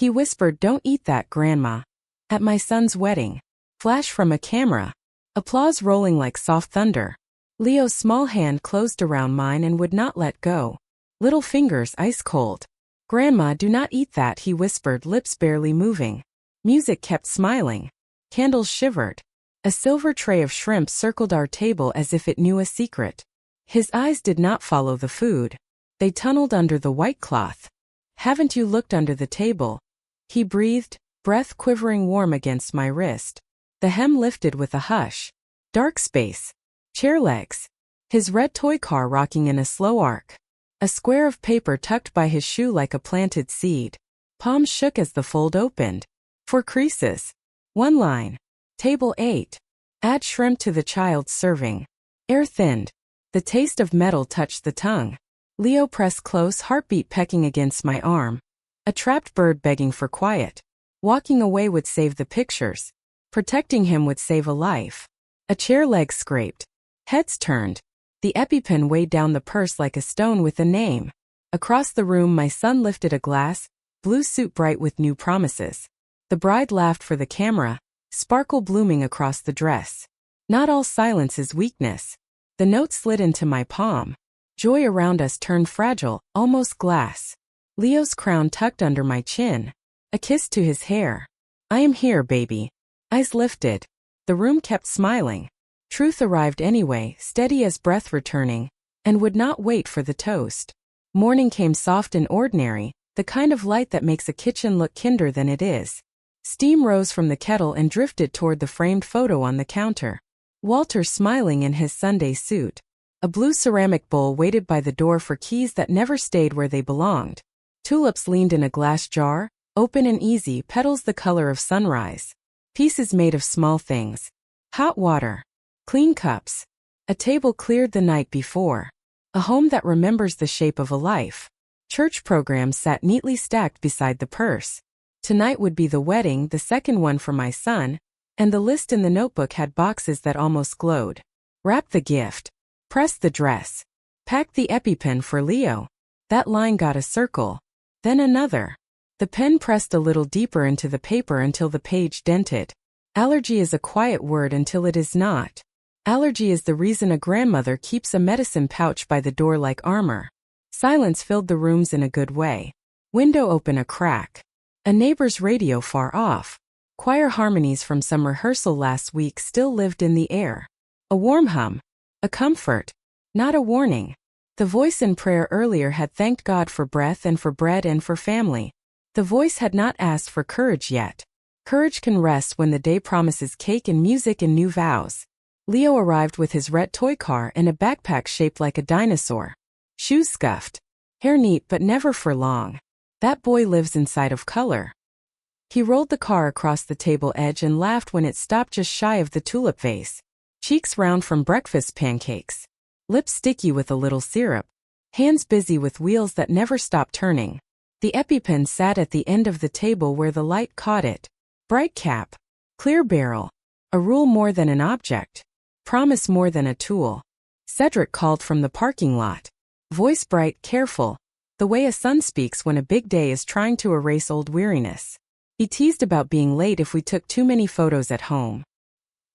He whispered, "Don't eat that, Grandma." At my son's wedding. Flash from a camera. Applause rolling like soft thunder. Leo's small hand closed around mine and would not let go. Little fingers ice cold. "Grandma, do not eat that," he whispered, lips barely moving. Music kept smiling. Candles shivered. A silver tray of shrimp circled our table as if it knew a secret. His eyes did not follow the food. They tunneled under the white cloth. "Haven't you looked under the table?" He breathed, breath quivering warm against my wrist. The hem lifted with a hush. Dark space. Chair legs. His red toy car rocking in a slow arc. A square of paper tucked by his shoe like a planted seed. Palms shook as the fold opened. 4 creases. 1 line. Table 8. Add shrimp to the child's serving. Air thinned. The taste of metal touched the tongue. Leo pressed close, heartbeat pecking against my arm. A trapped bird begging for quiet. Walking away would save the pictures. Protecting him would save a life. A chair leg scraped. Heads turned. The EpiPen weighed down the purse like a stone with a name. Across the room my son lifted a glass, blue suit bright with new promises. The bride laughed for the camera, sparkle blooming across the dress. Not all silence is weakness. The note slid into my palm. Joy around us turned fragile, almost glass. Leo's crown tucked under my chin. A kiss to his hair. "I am here, baby." Eyes lifted. The room kept smiling. Truth arrived anyway, steady as breath returning, and would not wait for the toast. Morning came soft and ordinary, the kind of light that makes a kitchen look kinder than it is. Steam rose from the kettle and drifted toward the framed photo on the counter. Walter smiling in his Sunday suit. A blue ceramic bowl waited by the door for keys that never stayed where they belonged. Tulips leaned in a glass jar, open and easy, petals the color of sunrise. Pieces made of small things. Hot water. Clean cups. A table cleared the night before. A home that remembers the shape of a life. Church programs sat neatly stacked beside the purse. Tonight would be the wedding, the second one for my son, and the list in the notebook had boxes that almost glowed. Wrap the gift. Press the dress. Pack the EpiPen for Leo. That line got a circle. Then another. The pen pressed a little deeper into the paper until the page dented. Allergy is a quiet word until it is not. Allergy is the reason a grandmother keeps a medicine pouch by the door like armor. Silence filled the rooms in a good way. Window open a crack. A neighbor's radio far off. Choir harmonies from some rehearsal last week still lived in the air. A warm hum. A comfort. Not a warning. The voice in prayer earlier had thanked God for breath and for bread and for family. The voice had not asked for courage yet. Courage can rest when the day promises cake and music and new vows. Leo arrived with his red toy car and a backpack shaped like a dinosaur. Shoes scuffed. Hair neat but never for long. That boy lives inside of color. He rolled the car across the table edge and laughed when it stopped just shy of the tulip vase. Cheeks round from breakfast pancakes. Lips sticky with a little syrup. Hands busy with wheels that never stopped turning. The EpiPen sat at the end of the table where the light caught it. Bright cap. Clear barrel. A rule more than an object. Promise more than a tool. Cedric called from the parking lot. Voice bright, careful. The way a son speaks when a big day is trying to erase old weariness. He teased about being late if we took too many photos at home.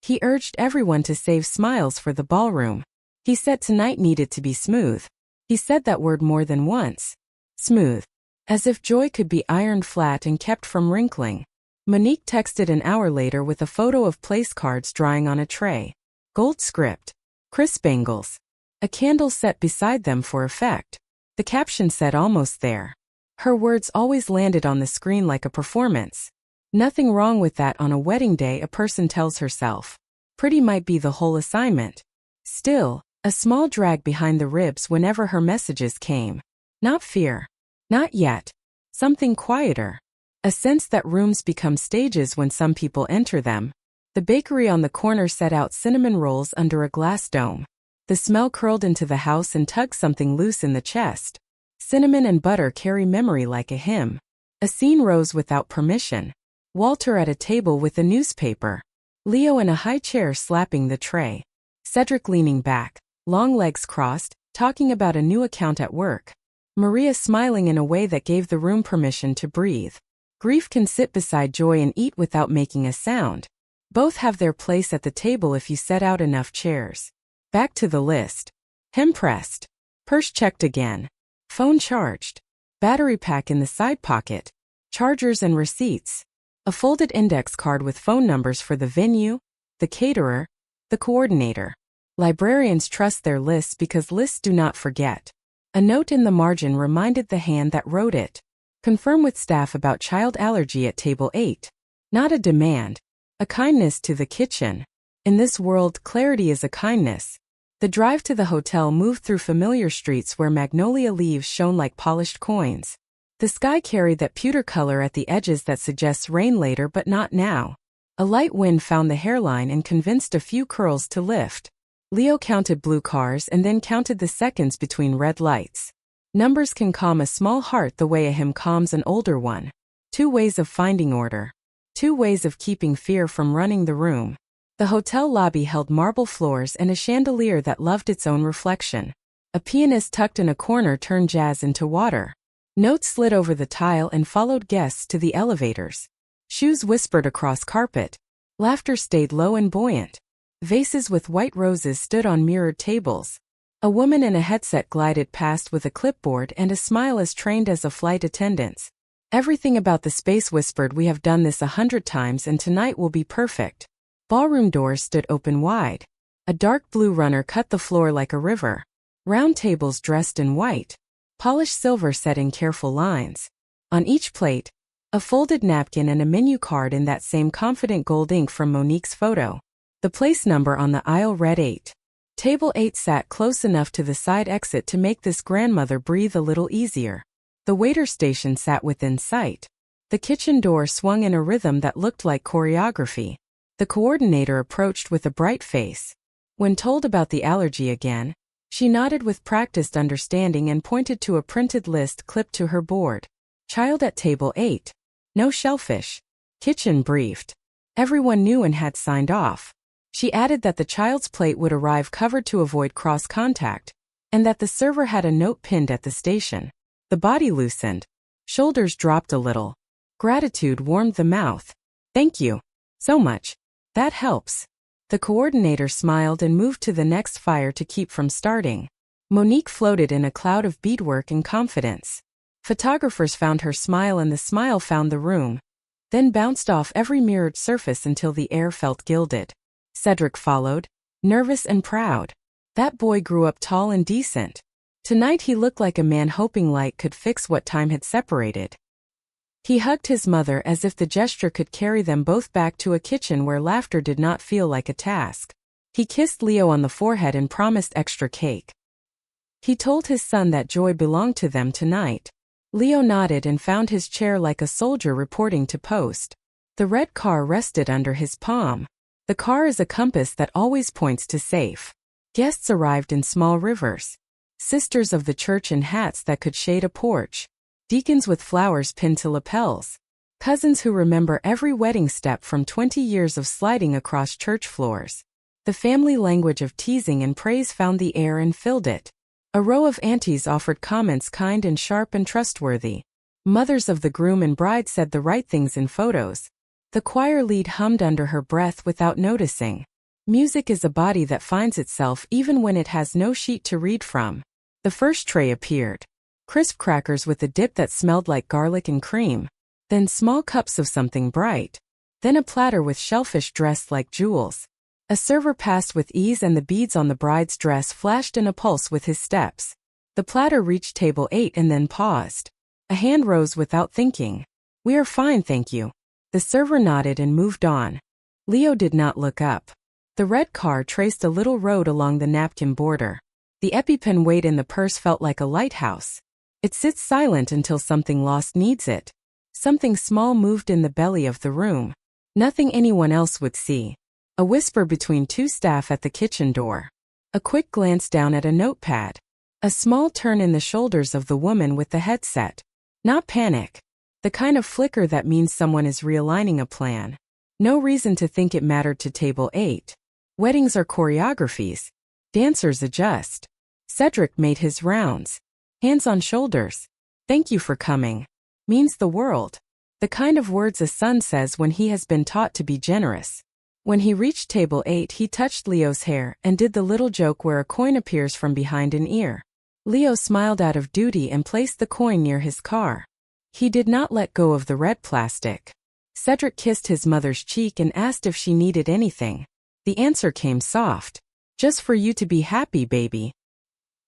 He urged everyone to save smiles for the ballroom. He said tonight needed to be smooth. He said that word more than once. Smooth. As if joy could be ironed flat and kept from wrinkling. Monique texted an hour later with a photo of place cards drying on a tray. Gold script. Crisp bangles. A candle set beside them for effect. The caption said almost there. Her words always landed on the screen like a performance. Nothing wrong with that on a wedding day, a person tells herself. Pretty might be the whole assignment. Still, a small drag behind the ribs whenever her messages came. Not fear. Not yet. Something quieter. A sense that rooms become stages when some people enter them. The bakery on the corner set out cinnamon rolls under a glass dome. The smell curled into the house and tugged something loose in the chest. Cinnamon and butter carry memory like a hymn. A scene rose without permission. Walter at a table with a newspaper. Leo in a high chair slapping the tray. Cedric leaning back, long legs crossed, talking about a new account at work. Maria smiling in a way that gave the room permission to breathe. Grief can sit beside joy and eat without making a sound. Both have their place at the table if you set out enough chairs. Back to the list. Hem pressed. Purse checked again. Phone charged. Battery pack in the side pocket. Chargers and receipts. A folded index card with phone numbers for the venue, the caterer, the coordinator. Librarians trust their lists because lists do not forget. A note in the margin reminded the hand that wrote it. Confirm with staff about child allergy at table 8. Not a demand. A kindness to the kitchen. In this world, clarity is a kindness. The drive to the hotel moved through familiar streets where magnolia leaves shone like polished coins. The sky carried that pewter color at the edges that suggests rain later but not now. A light wind found the hairline and convinced a few curls to lift. Leo counted blue cars and then counted the seconds between red lights. Numbers can calm a small heart the way a hymn calms an older one. 2 ways of finding order. 2 ways of keeping fear from running the room. The hotel lobby held marble floors and a chandelier that loved its own reflection. A pianist tucked in a corner turned jazz into water. Notes slid over the tile and followed guests to the elevators. Shoes whispered across carpet. Laughter stayed low and buoyant. Vases with white roses stood on mirrored tables. A woman in a headset glided past with a clipboard and a smile as trained as a flight attendant's. Everything about the space whispered, "We have done this 100 times and tonight will be perfect." Ballroom doors stood open wide. A dark blue runner cut the floor like a river. Round tables dressed in white. Polished silver set in careful lines. On each plate, a folded napkin and a menu card in that same confident gold ink from Monique's photo. The place number on the aisle read 8. Table 8 sat close enough to the side exit to make this grandmother breathe a little easier. The waiter station sat within sight. The kitchen door swung in a rhythm that looked like choreography. The coordinator approached with a bright face. When told about the allergy again, she nodded with practiced understanding and pointed to a printed list clipped to her board. Child at table 8. No shellfish. Kitchen briefed. Everyone knew and had signed off. She added that the child's plate would arrive covered to avoid cross-contact, and that the server had a note pinned at the station. The body loosened. Shoulders dropped a little. Gratitude warmed the mouth. "Thank you so much. That helps." The coordinator smiled and moved to the next fire to keep from starting. Monique floated in a cloud of beadwork and confidence. Photographers found her smile and the smile found the room, then bounced off every mirrored surface until the air felt gilded. Cedric followed, nervous and proud. That boy grew up tall and decent. Tonight he looked like a man hoping light could fix what time had separated. He hugged his mother as if the gesture could carry them both back to a kitchen where laughter did not feel like a task. He kissed Leo on the forehead and promised extra cake. He told his son that joy belonged to them tonight. Leo nodded and found his chair like a soldier reporting to post. The red car rested under his palm. The car is a compass that always points to safe. Guests arrived in small rivers. Sisters of the church in hats that could shade a porch. Deacons with flowers pinned to lapels. Cousins who remember every wedding step from 20 years of sliding across church floors. The family language of teasing and praise found the air and filled it. A row of aunties offered comments kind and sharp and trustworthy. Mothers of the groom and bride said the right things in photos. The choir lead hummed under her breath without noticing. Music is a body that finds itself even when it has no sheet to read from. The first tray appeared. Crisp crackers with a dip that smelled like garlic and cream. Then small cups of something bright. Then a platter with shellfish dressed like jewels. A server passed with ease and the beads on the bride's dress flashed in a pulse with his steps. The platter reached table 8 and then paused. A hand rose without thinking. "We are fine, thank you." The server nodded and moved on. Leo did not look up. The red car traced a little road along the napkin border. The EpiPen weight in the purse felt like a lighthouse. It sits silent until something lost needs it. Something small moved in the belly of the room. Nothing anyone else would see. A whisper between 2 staff at the kitchen door. A quick glance down at a notepad. A small turn in the shoulders of the woman with the headset. Not panic. The kind of flicker that means someone is realigning a plan. No reason to think it mattered to table 8. Weddings are choreographies. Dancers adjust. Cedric made his rounds. Hands on shoulders. "Thank you for coming. Means the world." The kind of words a son says when he has been taught to be generous. When he reached table 8, he touched Leo's hair and did the little joke where a coin appears from behind an ear. Leo smiled out of duty and placed the coin near his car. He did not let go of the red plastic. Cedric kissed his mother's cheek and asked if she needed anything. The answer came soft. Just for you to be happy, baby.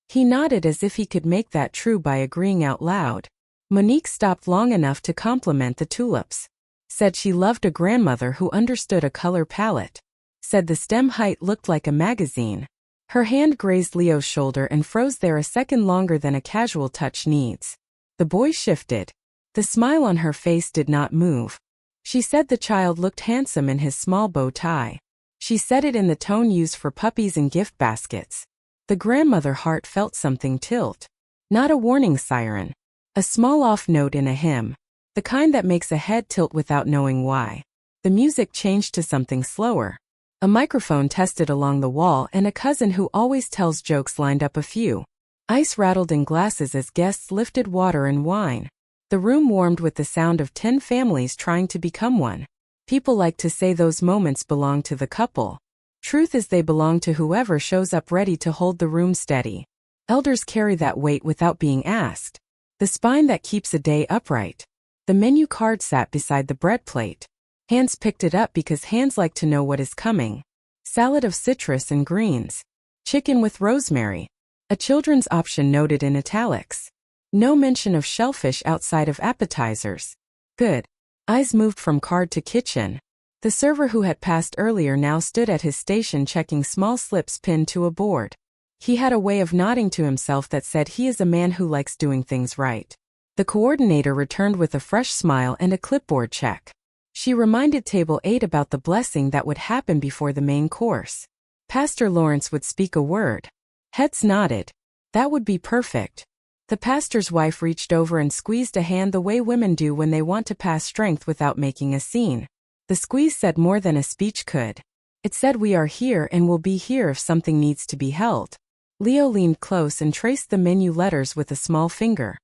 He nodded as if he could make that true by agreeing out loud. Monique stopped long enough to compliment the tulips. Said she loved a grandmother who understood a color palette. Said the stem height looked like a magazine. Her hand grazed Leo's shoulder and froze there a second longer than a casual touch needs. The boy shifted. The smile on her face did not move. She said the child looked handsome in his small bow tie. She said it in the tone used for puppies and gift baskets. The grandmother heart felt something tilt. Not a warning siren. A small off note in a hymn. The kind that makes a head tilt without knowing why. The music changed to something slower. A microphone tested along the wall and a cousin who always tells jokes lined up a few. Ice rattled in glasses as guests lifted water and wine. The room warmed with the sound of 10 families trying to become one. People like to say those moments belong to the couple. Truth is they belong to whoever shows up ready to hold the room steady. Elders carry that weight without being asked. The spine that keeps a day upright. The menu card sat beside the bread plate. Hands picked it up because hands like to know what is coming. Salad of citrus and greens. Chicken with rosemary. A children's option noted in italics. No mention of shellfish outside of appetizers. Good. Eyes moved from card to kitchen. The server who had passed earlier now stood at his station checking small slips pinned to a board. He had a way of nodding to himself that said he is a man who likes doing things right. The coordinator returned with a fresh smile and a clipboard check. She reminded Table 8 about the blessing that would happen before the main course. Pastor Lawrence would speak a word. Heads nodded. That would be perfect. The pastor's wife reached over and squeezed a hand the way women do when they want to pass strength without making a scene. The squeeze said more than a speech could. It said we are here and will be here if something needs to be held. Leo leaned close and traced the menu letters with a small finger.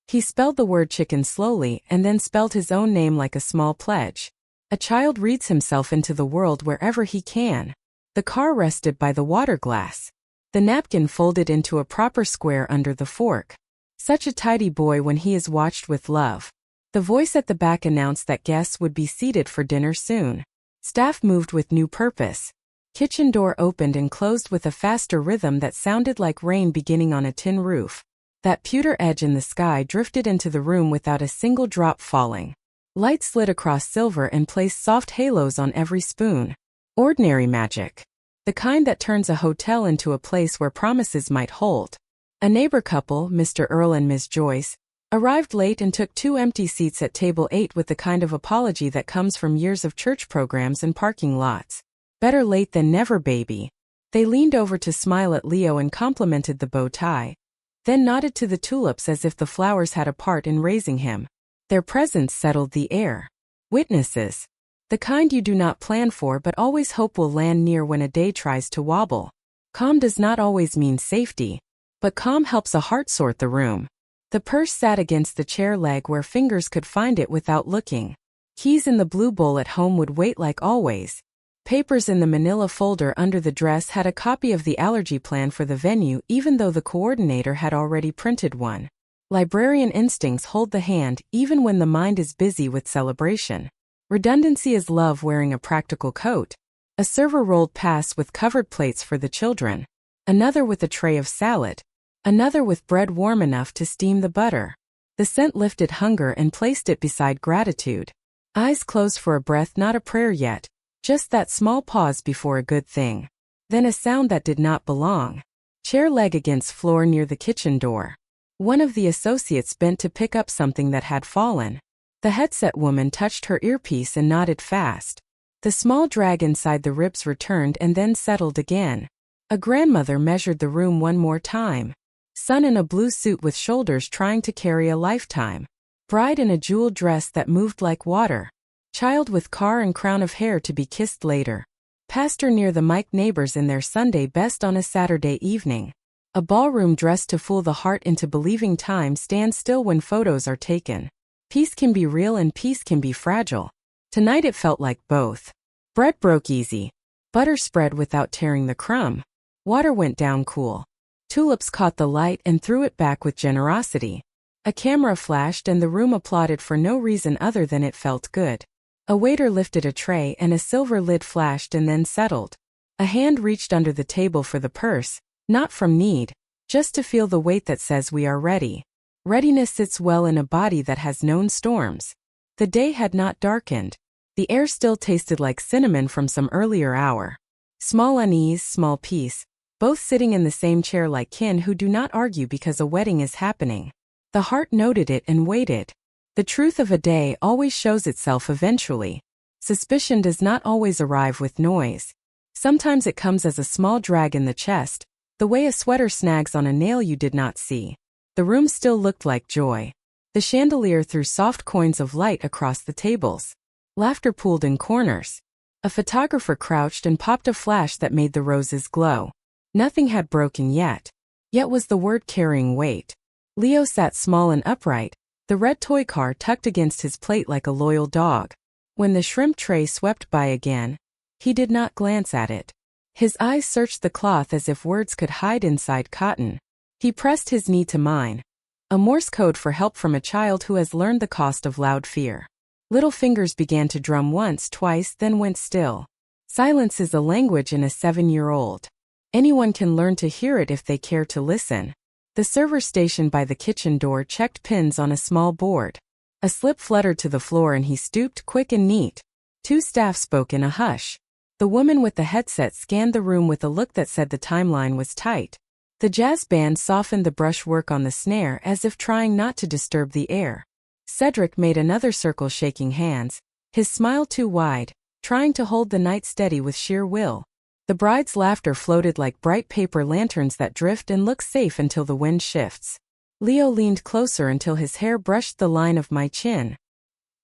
He spelled the word chicken slowly and then spelled his own name like a small pledge. A child reads himself into the world wherever he can. The car rested by the water glass. The napkin folded into a proper square under the fork. Such a tidy boy when he is watched with love. The voice at the back announced that guests would be seated for dinner soon. Staff moved with new purpose. Kitchen door opened and closed with a faster rhythm that sounded like rain beginning on a tin roof. That pewter edge in the sky drifted into the room without a single drop falling. Light slid across silver and placed soft halos on every spoon. Ordinary magic. The kind that turns a hotel into a place where promises might hold. A neighbor couple, Mr. Earl and Ms. Joyce, arrived late and took 2 empty seats at table 8 with the kind of apology that comes from years of church programs and parking lots. Better late than never, baby. They leaned over to smile at Leo and complimented the bow tie, then nodded to the tulips as if the flowers had a part in raising him. Their presence settled the air. Witnesses. The kind you do not plan for but always hope will land near when a day tries to wobble. Calm does not always mean safety. But calm helps a heart sort the room. The purse sat against the chair leg where fingers could find it without looking. Keys in the blue bowl at home would wait like always. Papers in the manila folder under the dress had a copy of the allergy plan for the venue even though the coordinator had already printed one. Librarian instincts hold the hand even when the mind is busy with celebration. Redundancy is love wearing a practical coat. A server rolled past with covered plates for the children. Another with a tray of salad. Another with bread warm enough to steam the butter. The scent lifted hunger and placed it beside gratitude. Eyes closed for a breath, not a prayer yet. Just that small pause before a good thing. Then a sound that did not belong. Chair leg against floor near the kitchen door. One of the associates bent to pick up something that had fallen. The headset woman touched her earpiece and nodded fast. The small drag inside the ribs returned and then settled again. A grandmother measured the room one more time. Son in a blue suit with shoulders trying to carry a lifetime. Bride in a jeweled dress that moved like water. Child with car and crown of hair to be kissed later. Pastor near the mic, neighbors in their Sunday best on a Saturday evening. A ballroom dressed to fool the heart into believing time stands still when photos are taken. Peace can be real and peace can be fragile. Tonight it felt like both. Bread broke easy. Butter spread without tearing the crumb. Water went down cool. Tulips caught the light and threw it back with generosity. A camera flashed and the room applauded for no reason other than it felt good. A waiter lifted a tray and a silver lid flashed and then settled. A hand reached under the table for the purse, not from need, just to feel the weight that says we are ready. Readiness sits well in a body that has known storms. The day had not darkened. The air still tasted like cinnamon from some earlier hour. Small unease, small peace, both sitting in the same chair like kin who do not argue because a wedding is happening. The heart noted it and waited. The truth of a day always shows itself eventually. Suspicion does not always arrive with noise. Sometimes it comes as a small drag in the chest, the way a sweater snags on a nail you did not see. The room still looked like joy. The chandelier threw soft coins of light across the tables. Laughter pooled in corners. A photographer crouched and popped a flash that made the roses glow. Nothing had broken yet. Yet was the word carrying weight. Leo sat small and upright, the red toy car tucked against his plate like a loyal dog. When the shrimp tray swept by again, he did not glance at it. His eyes searched the cloth as if words could hide inside cotton. He pressed his knee to mine. A Morse code for help from a child who has learned the cost of loud fear. Little fingers began to drum once, twice, then went still. Silence is a language in a 7-year-old. Anyone can learn to hear it if they care to listen. The server stationed by the kitchen door checked pins on a small board. A slip fluttered to the floor and he stooped, quick and neat. 2 staff spoke in a hush. The woman with the headset scanned the room with a look that said the timeline was tight. The jazz band softened the brushwork on the snare as if trying not to disturb the air. Cedric made another circle, shaking hands, his smile too wide, trying to hold the night steady with sheer will. The bride's laughter floated like bright paper lanterns that drift and look safe until the wind shifts. Leo leaned closer until his hair brushed the line of my chin.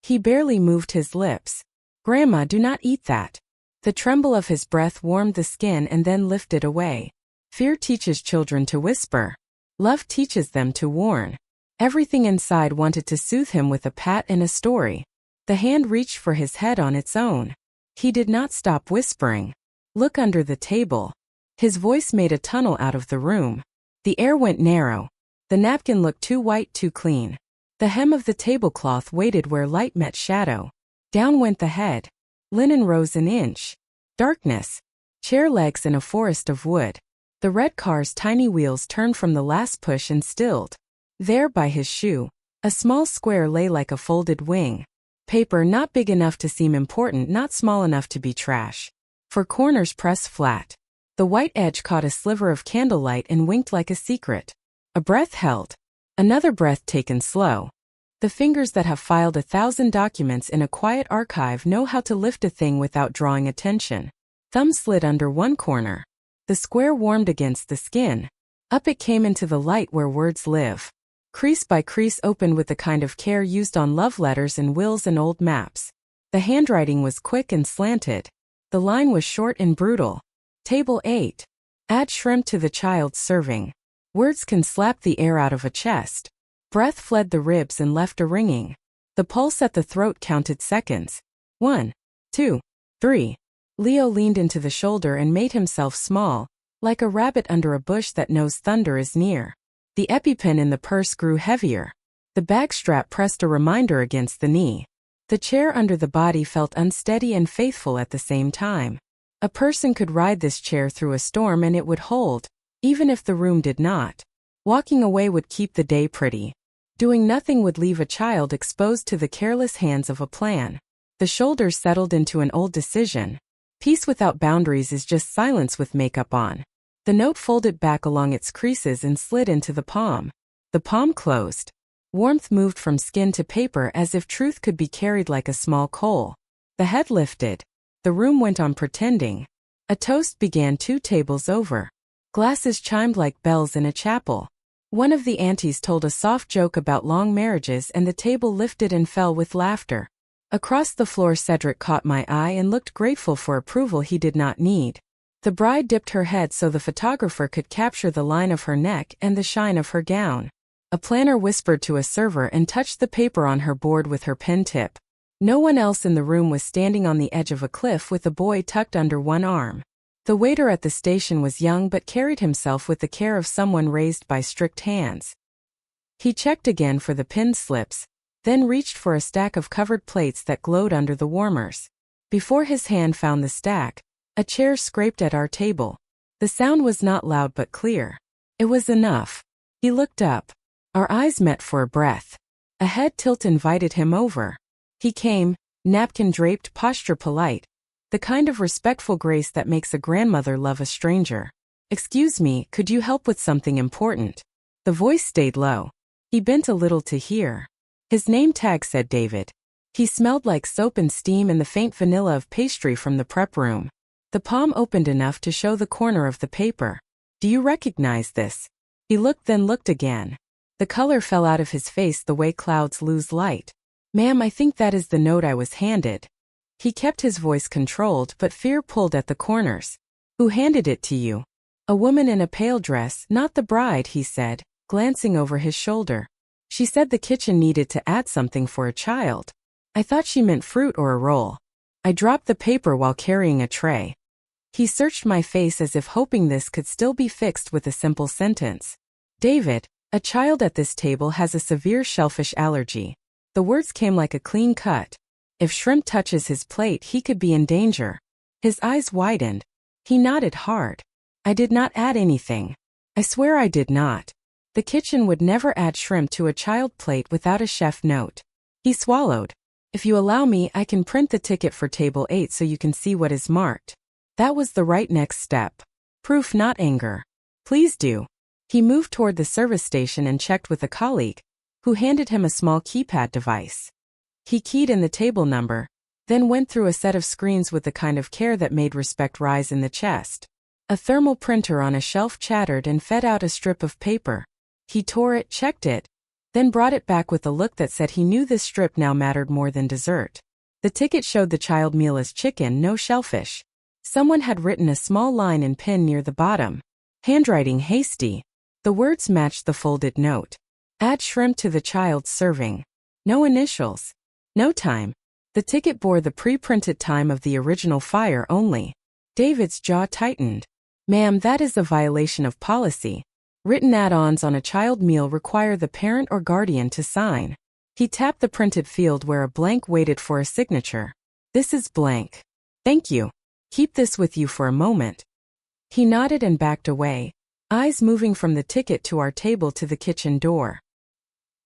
He barely moved his lips. "Grandma, do not eat that." The tremble of his breath warmed the skin and then lifted away. Fear teaches children to whisper. Love teaches them to warn. Everything inside wanted to soothe him with a pat and a story. The hand reached for his head on its own. He did not stop whispering. "Look under the table." His voice made a tunnel out of the room. The air went narrow. The napkin looked too white, too clean. The hem of the tablecloth waited where light met shadow. Down went the head. Linen rose an inch. Darkness. Chair legs in a forest of wood. The red car's tiny wheels turned from the last push and stilled. There by his shoe, a small square lay like a folded wing. Paper not big enough to seem important, not small enough to be trash. For corners pressed flat. The white edge caught a sliver of candlelight and winked like a secret. A breath held. Another breath taken slow. The fingers that have filed 1,000 documents in a quiet archive know how to lift a thing without drawing attention. Thumb slid under one corner. The square warmed against the skin. Up it came into the light where words live. Crease by crease opened with the kind of care used on love letters and wills and old maps. The handwriting was quick and slanted. The line was short and brutal. Table 8. Add shrimp to the child's serving. Words can slap the air out of a chest. Breath fled the ribs and left a ringing. The pulse at the throat counted seconds. 1, 2, 3. Leo leaned into the shoulder and made himself small, like a rabbit under a bush that knows thunder is near. The EpiPen in the purse grew heavier. The bag strap pressed a reminder against the knee. The chair under the body felt unsteady and faithful at the same time. A person could ride this chair through a storm and it would hold, even if the room did not. Walking away would keep the day pretty. Doing nothing would leave a child exposed to the careless hands of a plan. The shoulders settled into an old decision. Peace without boundaries is just silence with makeup on. The note folded back along its creases and slid into the palm. The palm closed. Warmth moved from skin to paper as if truth could be carried like a small coal. The head lifted. The room went on pretending. A toast began 2 tables over. Glasses chimed like bells in a chapel. One of the aunties told a soft joke about long marriages and the table lifted and fell with laughter. Across the floor Cedric caught my eye and looked grateful for approval he did not need. The bride dipped her head so the photographer could capture the line of her neck and the shine of her gown. A planner whispered to a server and touched the paper on her board with her pen tip. No one else in the room was standing on the edge of a cliff with a boy tucked under one arm. The waiter at the station was young but carried himself with the care of someone raised by strict hands. He checked again for the pinned slips, then reached for a stack of covered plates that glowed under the warmers. Before his hand found the stack, a chair scraped at our table. The sound was not loud but clear. It was enough. He looked up. Our eyes met for a breath. A head tilt invited him over. He came, napkin draped, posture polite, the kind of respectful grace that makes a grandmother love a stranger. "Excuse me, could you help with something important?" The voice stayed low. He bent a little to hear. "His name tag," said David. He smelled like soap and steam and the faint vanilla of pastry from the prep room. The palm opened enough to show the corner of the paper. "Do you recognize this?" He looked, then looked again. The color fell out of his face the way clouds lose light. "Ma'am, I think that is the note I was handed." He kept his voice controlled, but fear pulled at the corners. "Who handed it to you?" "A woman in a pale dress, not the bride," he said, glancing over his shoulder. "She said the kitchen needed to add something for a child. I thought she meant fruit or a roll." I dropped the paper while carrying a tray. He searched my face as if hoping this could still be fixed with a simple sentence. "David, a child at this table has a severe shellfish allergy." The words came like a clean cut. If shrimp touches his plate, he could be in danger. His eyes widened. He nodded hard. "I did not add anything. I swear I did not. The kitchen would never add shrimp to a child plate without a chef note." He swallowed. "If you allow me, I can print the ticket for table 8 so you can see what is marked." That was the right next step. Proof, not anger. "Please do." He moved toward the service station and checked with a colleague, who handed him a small keypad device. He keyed in the table number, then went through a set of screens with the kind of care that made respect rise in the chest. A thermal printer on a shelf chattered and fed out a strip of paper. He tore it, checked it, then brought it back with a look that said he knew this strip now mattered more than dessert. The ticket showed the child meal as chicken, no shellfish. Someone had written a small line in pen near the bottom. Handwriting hasty. The words matched the folded note. "Add shrimp to the child's serving." No initials. No time. The ticket bore the pre-printed time of the original fire only. David's jaw tightened. "Ma'am, that is a violation of policy. Written add-ons on a child meal require the parent or guardian to sign." He tapped the printed field where a blank waited for a signature. "This is blank. Thank you. Keep this with you for a moment." He nodded and backed away, eyes moving from the ticket to our table to the kitchen door.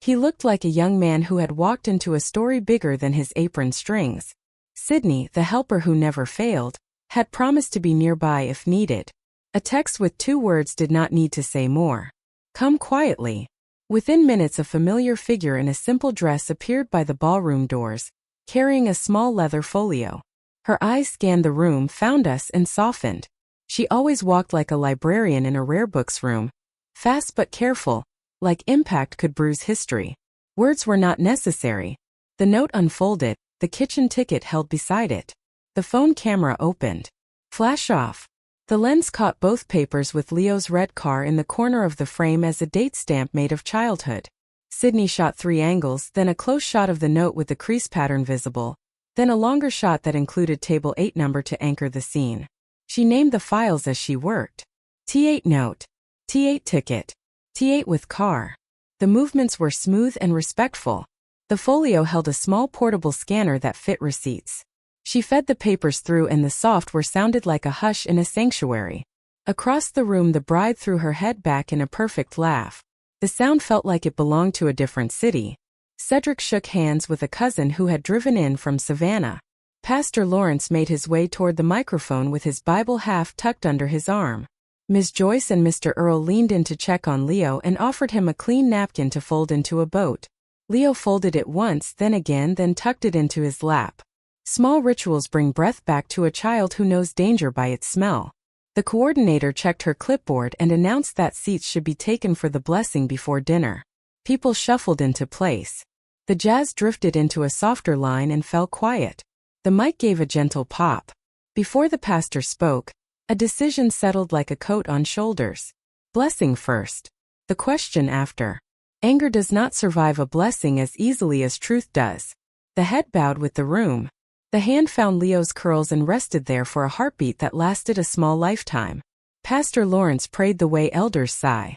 He looked like a young man who had walked into a story bigger than his apron strings. Sydney, the helper who never failed, had promised to be nearby if needed. A text with 2 words did not need to say more. "Come quietly." Within minutes, a familiar figure in a simple dress appeared by the ballroom doors, carrying a small leather folio. Her eyes scanned the room, found us, and softened. She always walked like a librarian in a rare books room, fast but careful, like impact could bruise history. Words were not necessary. The note unfolded, the kitchen ticket held beside it. The phone camera opened. Flash off. The lens caught both papers with Leo's red car in the corner of the frame as a date stamp made of childhood. Sydney shot 3 angles, then a close shot of the note with the crease pattern visible, then a longer shot that included table 8 number to anchor the scene. She named the files as she worked. T8 note. T8 ticket. T8 with car. The movements were smooth and respectful. The folio held a small portable scanner that fit receipts. She fed the papers through and the software sounded like a hush in a sanctuary. Across the room, the bride threw her head back in a perfect laugh. The sound felt like it belonged to a different city. Cedric shook hands with a cousin who had driven in from Savannah. Pastor Lawrence made his way toward the microphone with his Bible half tucked under his arm. Ms. Joyce and Mr. Earl leaned in to check on Leo and offered him a clean napkin to fold into a boat. Leo folded it once, then again, then tucked it into his lap. Small rituals bring breath back to a child who knows danger by its smell. The coordinator checked her clipboard and announced that seats should be taken for the blessing before dinner. People shuffled into place. The jazz drifted into a softer line and fell quiet. The mic gave a gentle pop. Before the pastor spoke, a decision settled like a coat on shoulders. Blessing first. The question after. Anger does not survive a blessing as easily as truth does. The head bowed with the room. The hand found Leo's curls and rested there for a heartbeat that lasted a small lifetime. Pastor Lawrence prayed the way elders sigh.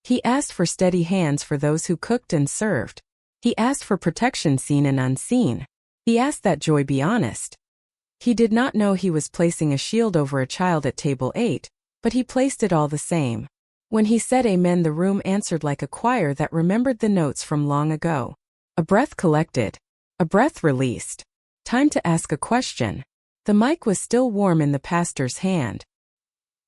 He asked for steady hands for those who cooked and served. He asked for protection seen and unseen. He asked that joy be honest. He did not know he was placing a shield over a child at table 8, but he placed it all the same. When he said amen, the room answered like a choir that remembered the notes from long ago. A breath collected. A breath released. Time to ask a question. The mic was still warm in the pastor's hand.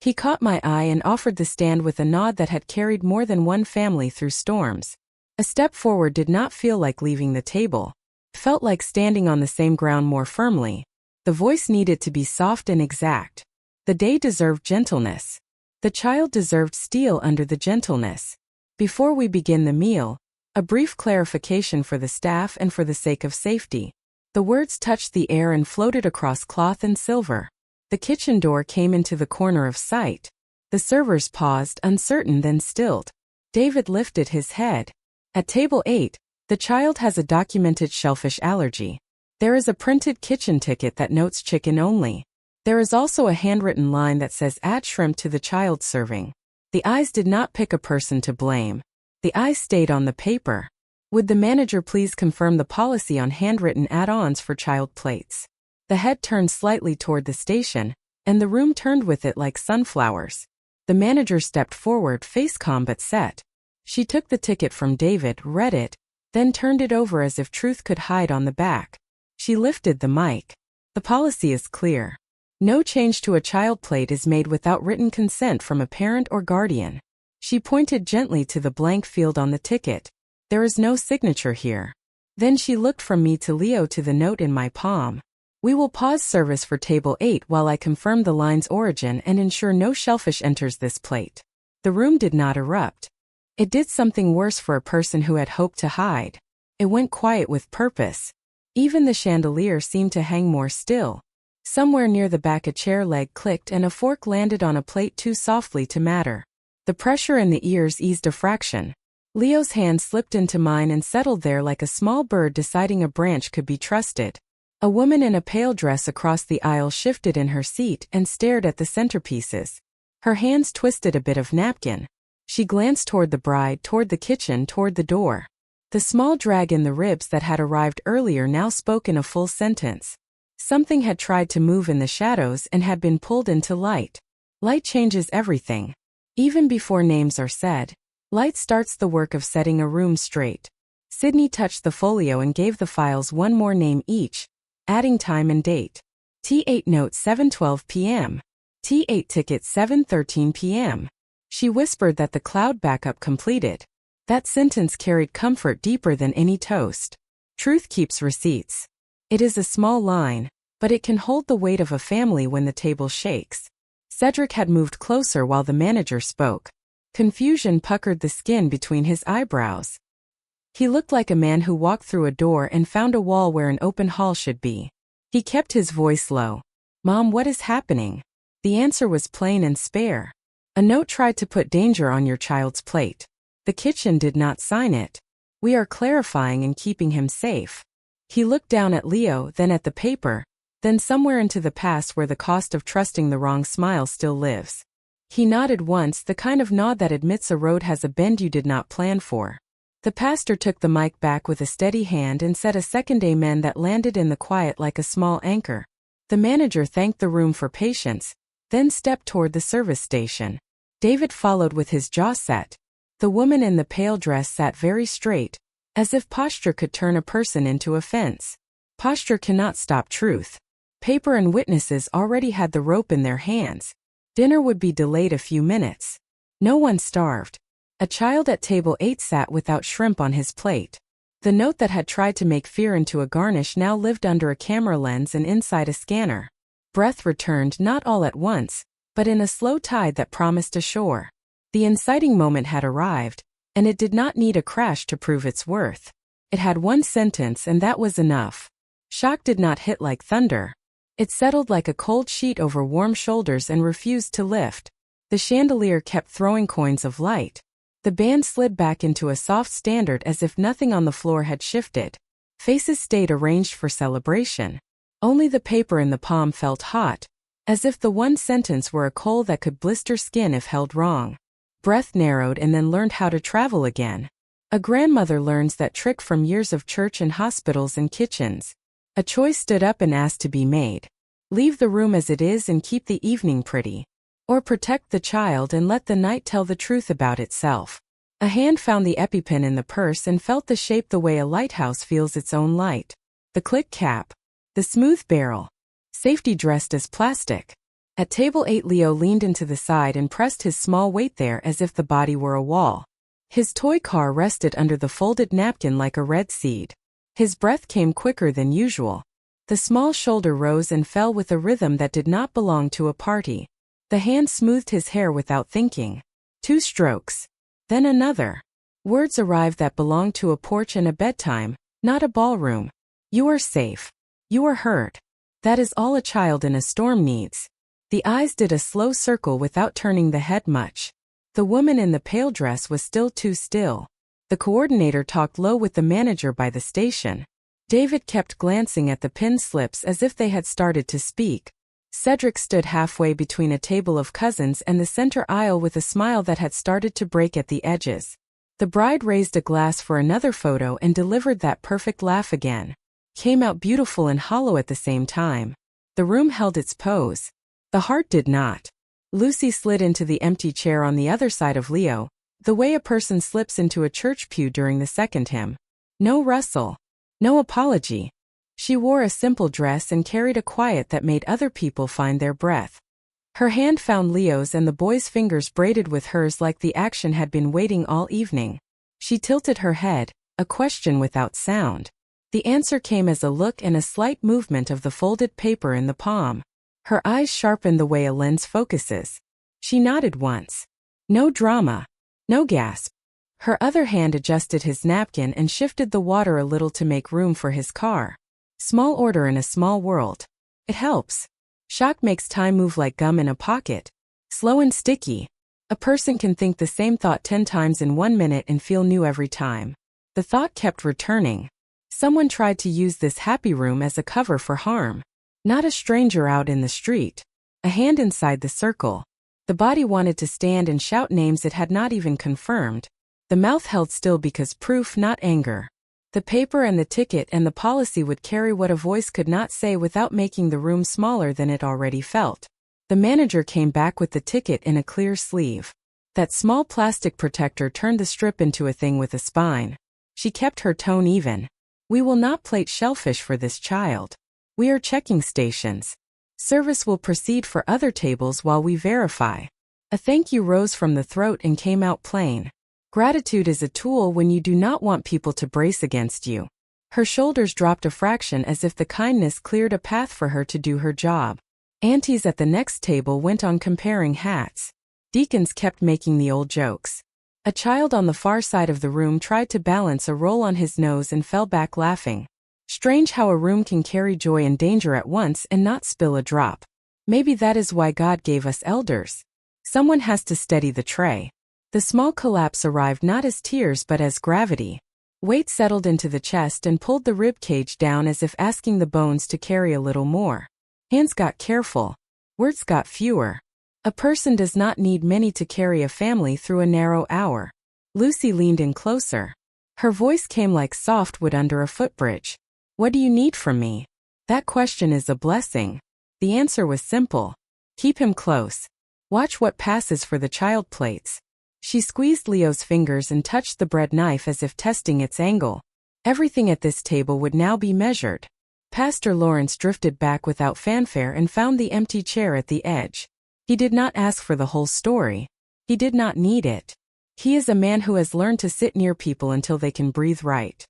He caught my eye and offered the stand with a nod that had carried more than one family through storms. A step forward did not feel like leaving the table. It felt like standing on the same ground more firmly. The voice needed to be soft and exact. The day deserved gentleness. The child deserved steel under the gentleness. Before we begin the meal, a brief clarification for the staff and for the sake of safety. The words touched the air and floated across cloth and silver. The kitchen door came into the corner of sight. The servers paused, uncertain then stilled. David lifted his head. At table 8, the child has a documented shellfish allergy. There is a printed kitchen ticket that notes chicken only. There is also a handwritten line that says add shrimp to the child serving. The eyes did not pick a person to blame. The eyes stayed on the paper. Would the manager please confirm the policy on handwritten add-ons for child plates? The head turned slightly toward the station, and the room turned with it like sunflowers. The manager stepped forward, face calm but set. She took the ticket from David, read it, then turned it over as if truth could hide on the back. She lifted the mic. The policy is clear. No change to a child plate is made without written consent from a parent or guardian. She pointed gently to the blank field on the ticket. There is no signature here. Then she looked from me to Leo to the note in my palm. We will pause service for table 8 while I confirm the line's origin and ensure no shellfish enters this plate. The room did not erupt. It did something worse for a person who had hoped to hide. It went quiet with purpose. Even the chandelier seemed to hang more still. Somewhere near the back a chair leg clicked and a fork landed on a plate too softly to matter. The pressure in the ears eased a fraction. Leo's hand slipped into mine and settled there like a small bird deciding a branch could be trusted. A woman in a pale dress across the aisle shifted in her seat and stared at the centerpieces. Her hands twisted a bit of napkin. She glanced toward the bride, toward the kitchen, toward the door. The small drag in the ribs that had arrived earlier now spoke in a full sentence. Something had tried to move in the shadows and had been pulled into light. Light changes everything. Even before names are said, light starts the work of setting a room straight. Sydney touched the folio and gave the files one more name each, adding time and date. T8 note 7:12 p.m. T8 ticket 7:13 p.m. She whispered that the cloud backup completed. That sentence carried comfort deeper than any toast. Truth keeps receipts. It is a small line, but it can hold the weight of a family when the table shakes. Cedric had moved closer while the manager spoke. Confusion puckered the skin between his eyebrows. He looked like a man who walked through a door and found a wall where an open hall should be. He kept his voice low. "Mom, what is happening?" The answer was plain and spare. A note tried to put danger on your child's plate. The kitchen did not sign it. We are clarifying and keeping him safe. He looked down at Leo, then at the paper, then somewhere into the past where the cost of trusting the wrong smile still lives. He nodded once, the kind of nod that admits a road has a bend you did not plan for. The pastor took the mic back with a steady hand and said a second amen that landed in the quiet like a small anchor. The manager thanked the room for patience, then stepped toward the service station. David followed with his jaw set. The woman in the pale dress sat very straight, as if posture could turn a person into a fence. Posture cannot stop truth. Paper and witnesses already had the rope in their hands. Dinner would be delayed a few minutes. No one starved. A child at table 8 sat without shrimp on his plate. The note that had tried to make fear into a garnish now lived under a camera lens and inside a scanner. Breath returned not all at once, but in a slow tide that promised a shore. The inciting moment had arrived, and it did not need a crash to prove its worth. It had one sentence and that was enough. Shock did not hit like thunder. It settled like a cold sheet over warm shoulders and refused to lift. The chandelier kept throwing coins of light. The band slid back into a soft standard as if nothing on the floor had shifted. Faces stayed arranged for celebration. Only the paper in the palm felt hot, as if the one sentence were a coal that could blister skin if held wrong. Breath narrowed and then learned how to travel again. A grandmother learns that trick from years of church and hospitals and kitchens. A choice stood up and asked to be made. Leave the room as it is and keep the evening pretty. Or protect the child and let the night tell the truth about itself. A hand found the EpiPen in the purse and felt the shape the way a lighthouse feels its own light. The click cap. The smooth barrel. Safety dressed as plastic. At table 8, Leo leaned into the side and pressed his small weight there as if the body were a wall. His toy car rested under the folded napkin like a red seed. His breath came quicker than usual. The small shoulder rose and fell with a rhythm that did not belong to a party. The hand smoothed his hair without thinking. 2 strokes. Then another. Words arrived that belonged to a porch and a bedtime, not a ballroom. You are safe. You are heard. That is all a child in a storm needs. The eyes did a slow circle without turning the head much. The woman in the pale dress was still too still. The coordinator talked low with the manager by the station. David kept glancing at the pin slips as if they had started to speak. Cedric stood halfway between a table of cousins and the center aisle with a smile that had started to break at the edges. The bride raised a glass for another photo and delivered that perfect laugh again. Came out beautiful and hollow at the same time. The room held its pose. The heart did not. Lucy slid into the empty chair on the other side of Leo, the way a person slips into a church pew during the second hymn. No rustle. No apology. She wore a simple dress and carried a quiet that made other people find their breath. Her hand found Leo's and the boy's fingers braided with hers like the action had been waiting all evening. She tilted her head, a question without sound. The answer came as a look and a slight movement of the folded paper in the palm. Her eyes sharpened the way a lens focuses. She nodded once. No drama. No gasp. Her other hand adjusted his napkin and shifted the water a little to make room for his car. Small order in a small world. It helps. Shock makes time move like gum in a pocket. Slow and sticky. A person can think the same thought 10 times in 1 minute and feel new every time. The thought kept returning. Someone tried to use this happy room as a cover for harm. Not a stranger out in the street. A hand inside the circle. The body wanted to stand and shout names it had not even confirmed. The mouth held still because proof, not anger. The paper and the ticket and the policy would carry what a voice could not say without making the room smaller than it already felt. The manager came back with the ticket in a clear sleeve. That small plastic protector turned the strip into a thing with a spine. She kept her tone even. We will not plate shellfish for this child. We are checking stations. Service will proceed for other tables while we verify. A thank you rose from the throat and came out plain. Gratitude is a tool when you do not want people to brace against you. Her shoulders dropped a fraction as if the kindness cleared a path for her to do her job. Aunties at the next table went on comparing hats. Deacons kept making the old jokes. A child on the far side of the room tried to balance a roll on his nose and fell back laughing. Strange how a room can carry joy and danger at once and not spill a drop. Maybe that is why God gave us elders. Someone has to steady the tray. The small collapse arrived not as tears but as gravity. Weight settled into the chest and pulled the rib cage down as if asking the bones to carry a little more. Hands got careful. Words got fewer. A person does not need many to carry a family through a narrow hour. Lucy leaned in closer. Her voice came like soft wood under a footbridge. What do you need from me? That question is a blessing. The answer was simple. Keep him close. Watch what passes for the child plates. She squeezed Leo's fingers and touched the bread knife as if testing its angle. Everything at this table would now be measured. Pastor Lawrence drifted back without fanfare and found the empty chair at the edge. He did not ask for the whole story. He did not need it. He is a man who has learned to sit near people until they can breathe right.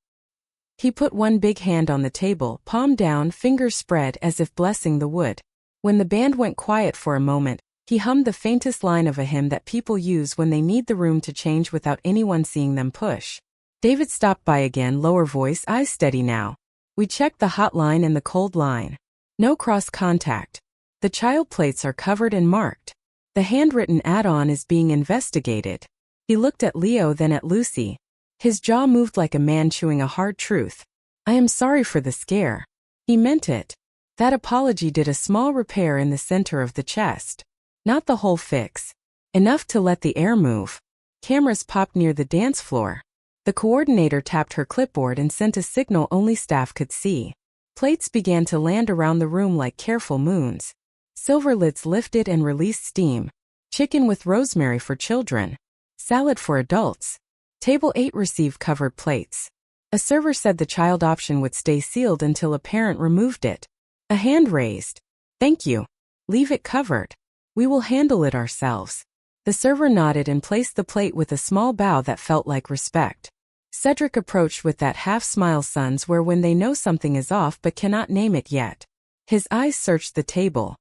He put one big hand on the table, palm down, fingers spread as if blessing the wood. When the band went quiet for a moment, he hummed the faintest line of a hymn that people use when they need the room to change without anyone seeing them push. David stopped by again, lower voice, eyes steady now. We checked the hot line and the cold line. No cross contact. The child plates are covered and marked. The handwritten add-on is being investigated. He looked at Leo, then at Lucy. His jaw moved like a man chewing a hard truth. I am sorry for the scare. He meant it. That apology did a small repair in the center of the chest. Not the whole fix. Enough to let the air move. Cameras popped near the dance floor. The coordinator tapped her clipboard and sent a signal only staff could see. Plates began to land around the room like careful moons. Silver lids lifted and released steam. Chicken with rosemary for children. Salad for adults. Table 8 received covered plates. A server said the child option would stay sealed until a parent removed it. A hand raised. Thank you. Leave it covered. We will handle it ourselves. The server nodded and placed the plate with a small bow that felt like respect. Cedric approached with that half-smile sons wear when they know something is off but cannot name it yet. His eyes searched the table.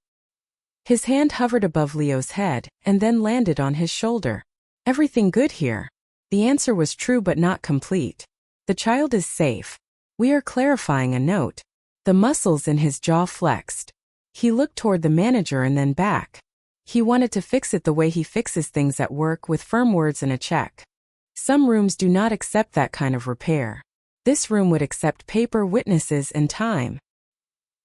His hand hovered above Leo's head and then landed on his shoulder. Everything good here? The answer was true but not complete. The child is safe. We are clarifying a note. The muscles in his jaw flexed. He looked toward the manager and then back. He wanted to fix it the way he fixes things at work, with firm words and a check. Some rooms do not accept that kind of repair. This room would accept paper, witnesses, and time.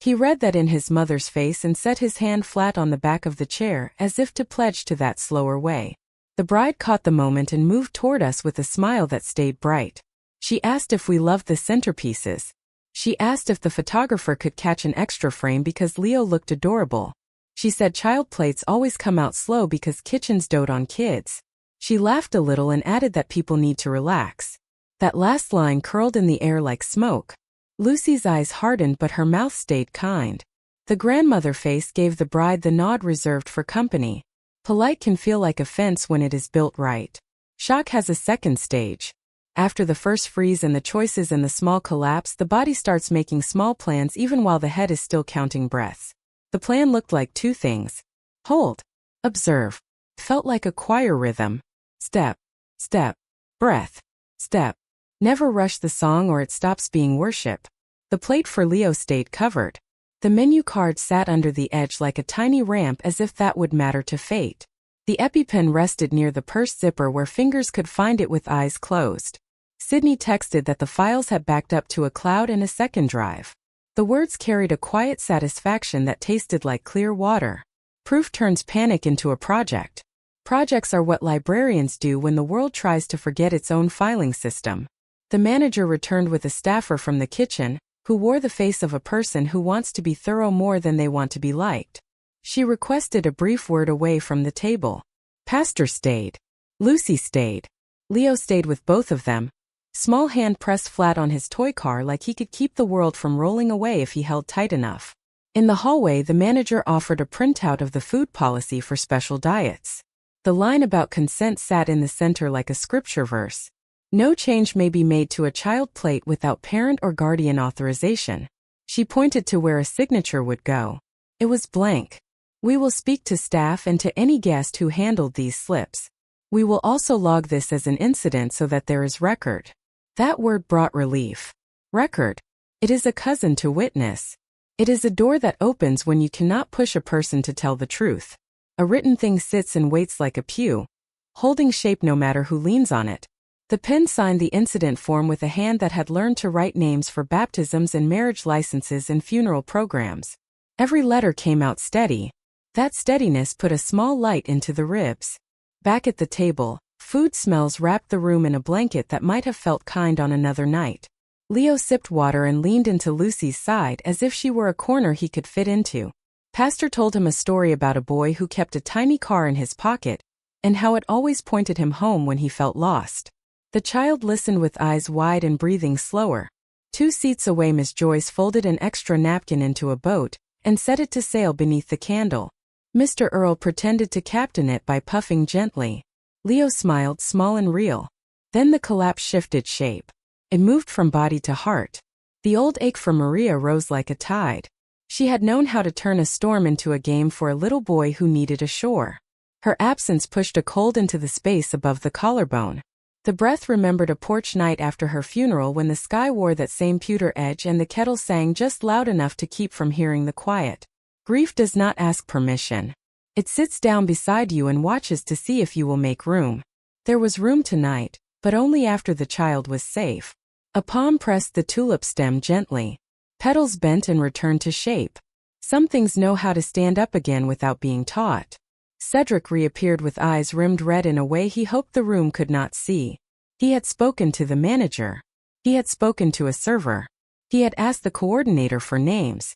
He read that in his mother's face and set his hand flat on the back of the chair as if to pledge to that slower way. The bride caught the moment and moved toward us with a smile that stayed bright. She asked if we loved the centerpieces. She asked if the photographer could catch an extra frame because Leo looked adorable. She said child plates always come out slow because kitchens dote on kids. She laughed a little and added that people need to relax. That last line curled in the air like smoke. Lucy's eyes hardened but her mouth stayed kind. The grandmother face gave the bride the nod reserved for company. Polite can feel like offense when it is built right. Shock has a second stage. After the first freeze and the choices and the small collapse, the body starts making small plans even while the head is still counting breaths. The plan looked like two things. Hold. Observe. Felt like a choir rhythm. Step. Step. Breath. Step. Never rush the song or it stops being worship. The plate for Leo stayed covered. The menu card sat under the edge like a tiny ramp as if that would matter to fate. The EpiPen rested near the purse zipper where fingers could find it with eyes closed. Sydney texted that the files had backed up to a cloud and a second drive. The words carried a quiet satisfaction that tasted like clear water. Proof turns panic into a project. Projects are what librarians do when the world tries to forget its own filing system. The manager returned with a staffer from the kitchen, who wore the face of a person who wants to be thorough more than they want to be liked. She requested a brief word away from the table. Pastor stayed. Lucy stayed. Leo stayed with both of them. Small hand pressed flat on his toy car like he could keep the world from rolling away if he held tight enough. In the hallway, the manager offered a printout of the food policy for special diets. The line about consent sat in the center like a scripture verse. No change may be made to a child plate without parent or guardian authorization. She pointed to where a signature would go. It was blank. We will speak to staff and to any guest who handled these slips. We will also log this as an incident so that there is record. That word brought relief. Record. It is a cousin to witness. It is a door that opens when you cannot push a person to tell the truth. A written thing sits and waits like a pew, holding shape no matter who leans on it. The pen signed the incident form with a hand that had learned to write names for baptisms and marriage licenses and funeral programs. Every letter came out steady. That steadiness put a small light into the ribs. Back at the table, food smells wrapped the room in a blanket that might have felt kind on another night. Leo sipped water and leaned into Lucy's side as if she were a corner he could fit into. Pastor told him a story about a boy who kept a tiny car in his pocket, and how it always pointed him home when he felt lost. The child listened with eyes wide and breathing slower. 2 seats away, Miss Joyce folded an extra napkin into a boat and set it to sail beneath the candle. Mr. Earl pretended to captain it by puffing gently. Leo smiled, small and real. Then the collapse shifted shape. It moved from body to heart. The old ache for Maria rose like a tide. She had known how to turn a storm into a game for a little boy who needed a shore. Her absence pushed a cold into the space above the collarbone. The breath remembered a porch night after her funeral when the sky wore that same pewter edge and the kettle sang just loud enough to keep from hearing the quiet. Grief does not ask permission. It sits down beside you and watches to see if you will make room. There was room tonight, but only after the child was safe. A palm pressed the tulip stem gently. Petals bent and returned to shape. Some things know how to stand up again without being taught. Cedric reappeared with eyes rimmed red in a way he hoped the room could not see. He had spoken to the manager. He had spoken to a server. He had asked the coordinator for names.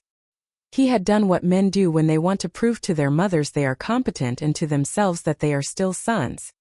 He had done what men do when they want to prove to their mothers they are competent and to themselves that they are still sons.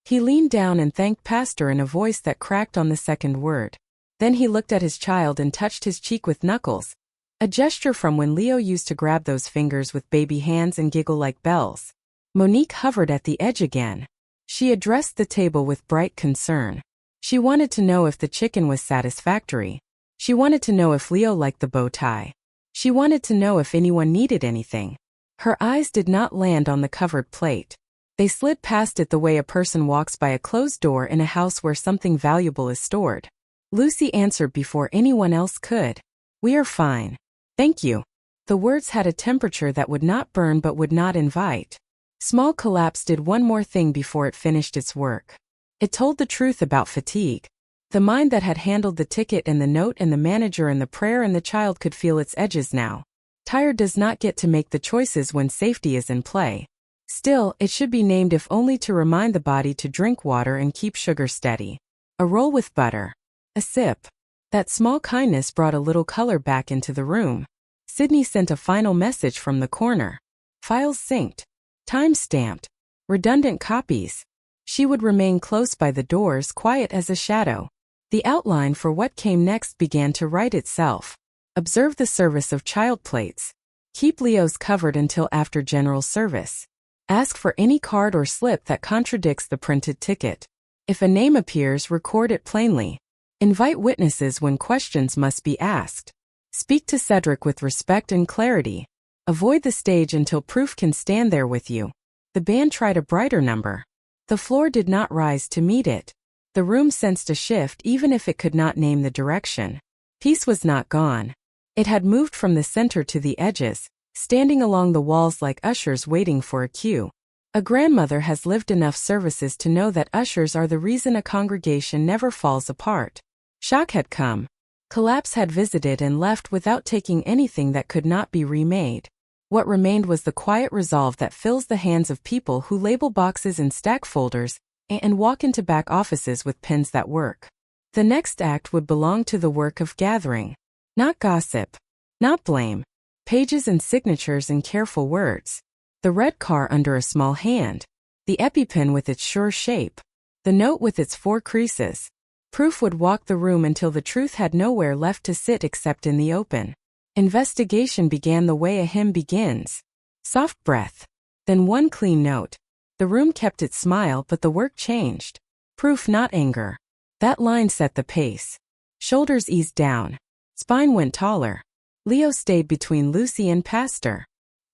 He leaned down and thanked Pastor in a voice that cracked on the second word. Then he looked at his child and touched his cheek with knuckles, a gesture from when Leo used to grab those fingers with baby hands and giggle like bells. Monique hovered at the edge again. She addressed the table with bright concern. She wanted to know if the chicken was satisfactory. She wanted to know if Leo liked the bow tie. She wanted to know if anyone needed anything. Her eyes did not land on the covered plate. They slid past it the way a person walks by a closed door in a house where something valuable is stored. Lucy answered before anyone else could. "We are fine. Thank you." The words had a temperature that would not burn but would not invite. Small collapse did one more thing before it finished its work. It told the truth about fatigue. The mind that had handled the ticket and the note and the manager and the prayer and the child could feel its edges now. Tired does not get to make the choices when safety is in play. Still, it should be named if only to remind the body to drink water and keep sugar steady. A roll with butter. A sip. That small kindness brought a little color back into the room. Sydney sent a final message from the corner. Files synced. Time stamped. Redundant copies. She would remain close by the doors, quiet as a shadow. The outline for what came next began to write itself. Observe the service of child plates. Keep Leo's covered until after general service. Ask for any card or slip that contradicts the printed ticket. If a name appears, record it plainly. Invite witnesses when questions must be asked. Speak to Cedric with respect and clarity. Avoid the stage until proof can stand there with you. The band tried a brighter number. The floor did not rise to meet it. The room sensed a shift even if it could not name the direction. Peace was not gone. It had moved from the center to the edges, standing along the walls like ushers waiting for a cue. A grandmother has lived enough services to know that ushers are the reason a congregation never falls apart. Shock had come. Collapse had visited and left without taking anything that could not be remade. What remained was the quiet resolve that fills the hands of people who label boxes and stack folders and walk into back offices with pens that work. The next act would belong to the work of gathering. Not gossip. Not blame. Pages and signatures and careful words. The red car under a small hand. The EpiPen with its sure shape. The note with its 4 creases. Proof would walk the room until the truth had nowhere left to sit except in the open. Investigation began the way a hymn begins. Soft breath. Then one clean note. The room kept its smile, but the work changed. Proof, not anger. That line set the pace. Shoulders eased down. Spine went taller. Leo stayed between Lucy and Pastor.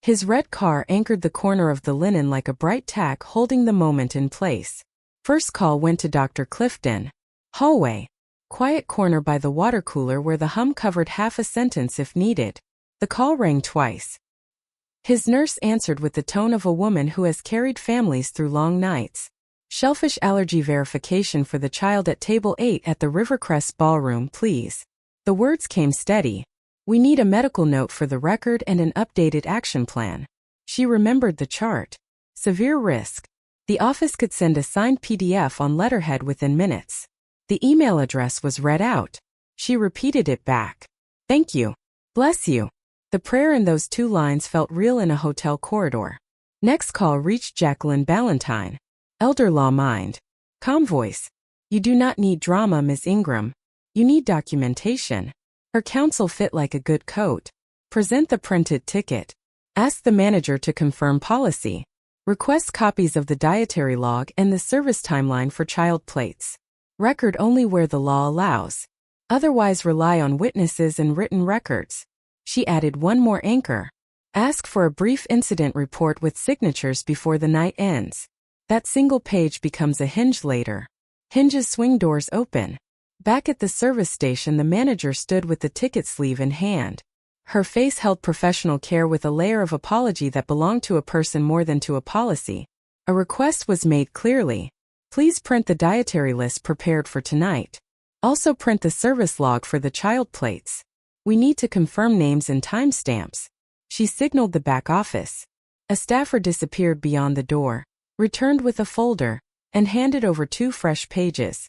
His red car anchored the corner of the linen like a bright tack holding the moment in place. First call went to Dr. Clifton. Hallway. Quiet corner by the water cooler where the hum covered half a sentence if needed. The call rang twice. His nurse answered with the tone of a woman who has carried families through long nights. Shellfish allergy verification for the child at table 8 at the Rivercrest Ballroom, please. The words came steady. We need a medical note for the record and an updated action plan. She remembered the chart. Severe risk. The office could send a signed PDF on letterhead within minutes. The email address was read out. She repeated it back. Thank you. Bless you. The prayer in those 2 lines felt real in a hotel corridor. Next call reached Jacqueline Ballantyne. Elder law mind. Calm voice. You do not need drama, Ms. Ingram. You need documentation. Her counsel fit like a good coat. Present the printed ticket. Ask the manager to confirm policy. Request copies of the dietary log and the service timeline for child plates. Record only where the law allows. Otherwise rely on witnesses and written records. She added one more anchor. Ask for a brief incident report with signatures before the night ends. That single page becomes a hinge later. Hinges swing doors open. Back at the service station, the manager stood with the ticket sleeve in hand. Her face held professional care with a layer of apology that belonged to a person more than to a policy. A request was made clearly. Please print the dietary list prepared for tonight. Also print the service log for the child plates. We need to confirm names and timestamps. She signaled the back office. A staffer disappeared beyond the door, returned with a folder, and handed over 2 fresh pages.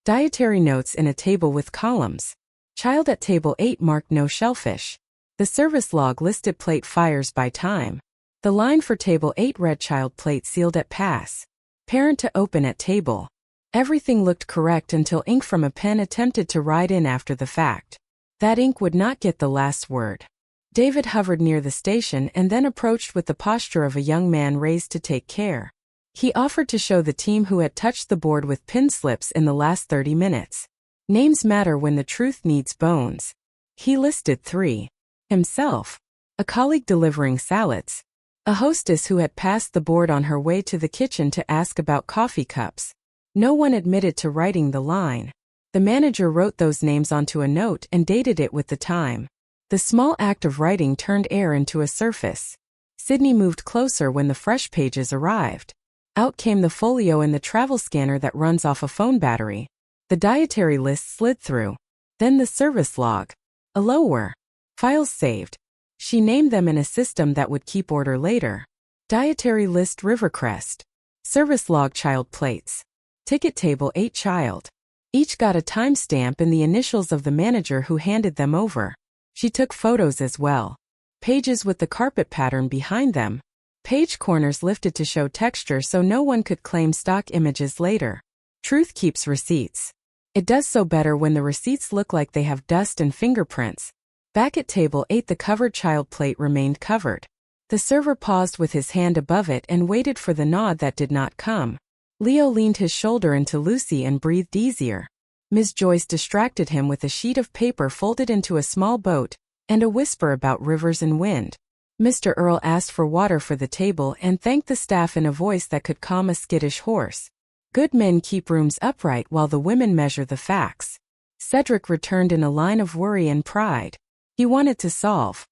Dietary notes in a table with columns. Child at table 8 marked no shellfish. The service log listed plate fires by time. The line for table 8 read child plate sealed at pass. Parent to open at table. Everything looked correct until ink from a pen attempted to write in after the fact. That ink would not get the last word. David hovered near the station and then approached with the posture of a young man raised to take care. He offered to show the team who had touched the board with pin slips in the last 30 minutes. Names matter when the truth needs bones. He listed 3. Himself. A colleague delivering salads. A hostess who had passed the board on her way to the kitchen to ask about coffee cups. No one admitted to writing the line. The manager wrote those names onto a note and dated it with the time. The small act of writing turned air into a surface. Sydney moved closer when the fresh pages arrived. Out came the folio and the travel scanner that runs off a phone battery. The dietary list slid through. Then the service log. A lower. Files saved. She named them in a system that would keep order later. Dietary list Rivercrest. Service log child plates. Ticket table 8 child. Each got a timestamp and the initials of the manager who handed them over. She took photos as well. Pages with the carpet pattern behind them. Page corners lifted to show texture so no one could claim stock images later. Truth keeps receipts. It does so better when the receipts look like they have dust and fingerprints. Back at table 8 the covered child plate remained covered. The server paused with his hand above it and waited for the nod that did not come. Leo leaned his shoulder into Lucy and breathed easier. Ms. Joyce distracted him with a sheet of paper folded into a small boat, and a whisper about rivers and wind. Mr. Earl asked for water for the table and thanked the staff in a voice that could calm a skittish horse. Good men keep rooms upright while the women measure the facts. Cedric returned in a line of worry and pride. He wanted to solve.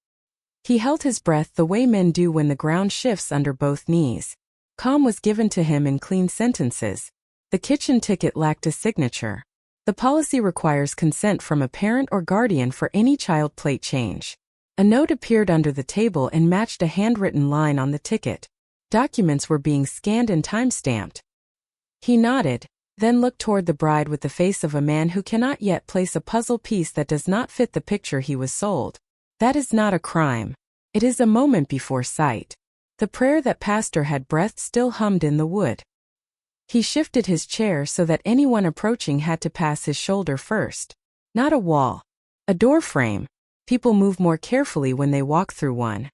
He held his breath the way men do when the ground shifts under both knees. Calm was given to him in clean sentences. The kitchen ticket lacked a signature. The policy requires consent from a parent or guardian for any child plate change. A note appeared under the table and matched a handwritten line on the ticket. Documents were being scanned and timestamped. He nodded, then looked toward the bride with the face of a man who cannot yet place a puzzle piece that does not fit the picture he was sold. That is not a crime. It is a moment before sight. The prayer that pastor had breathed still hummed in the wood. He shifted his chair so that anyone approaching had to pass his shoulder first. Not a wall. A door frame. People move more carefully when they walk through one.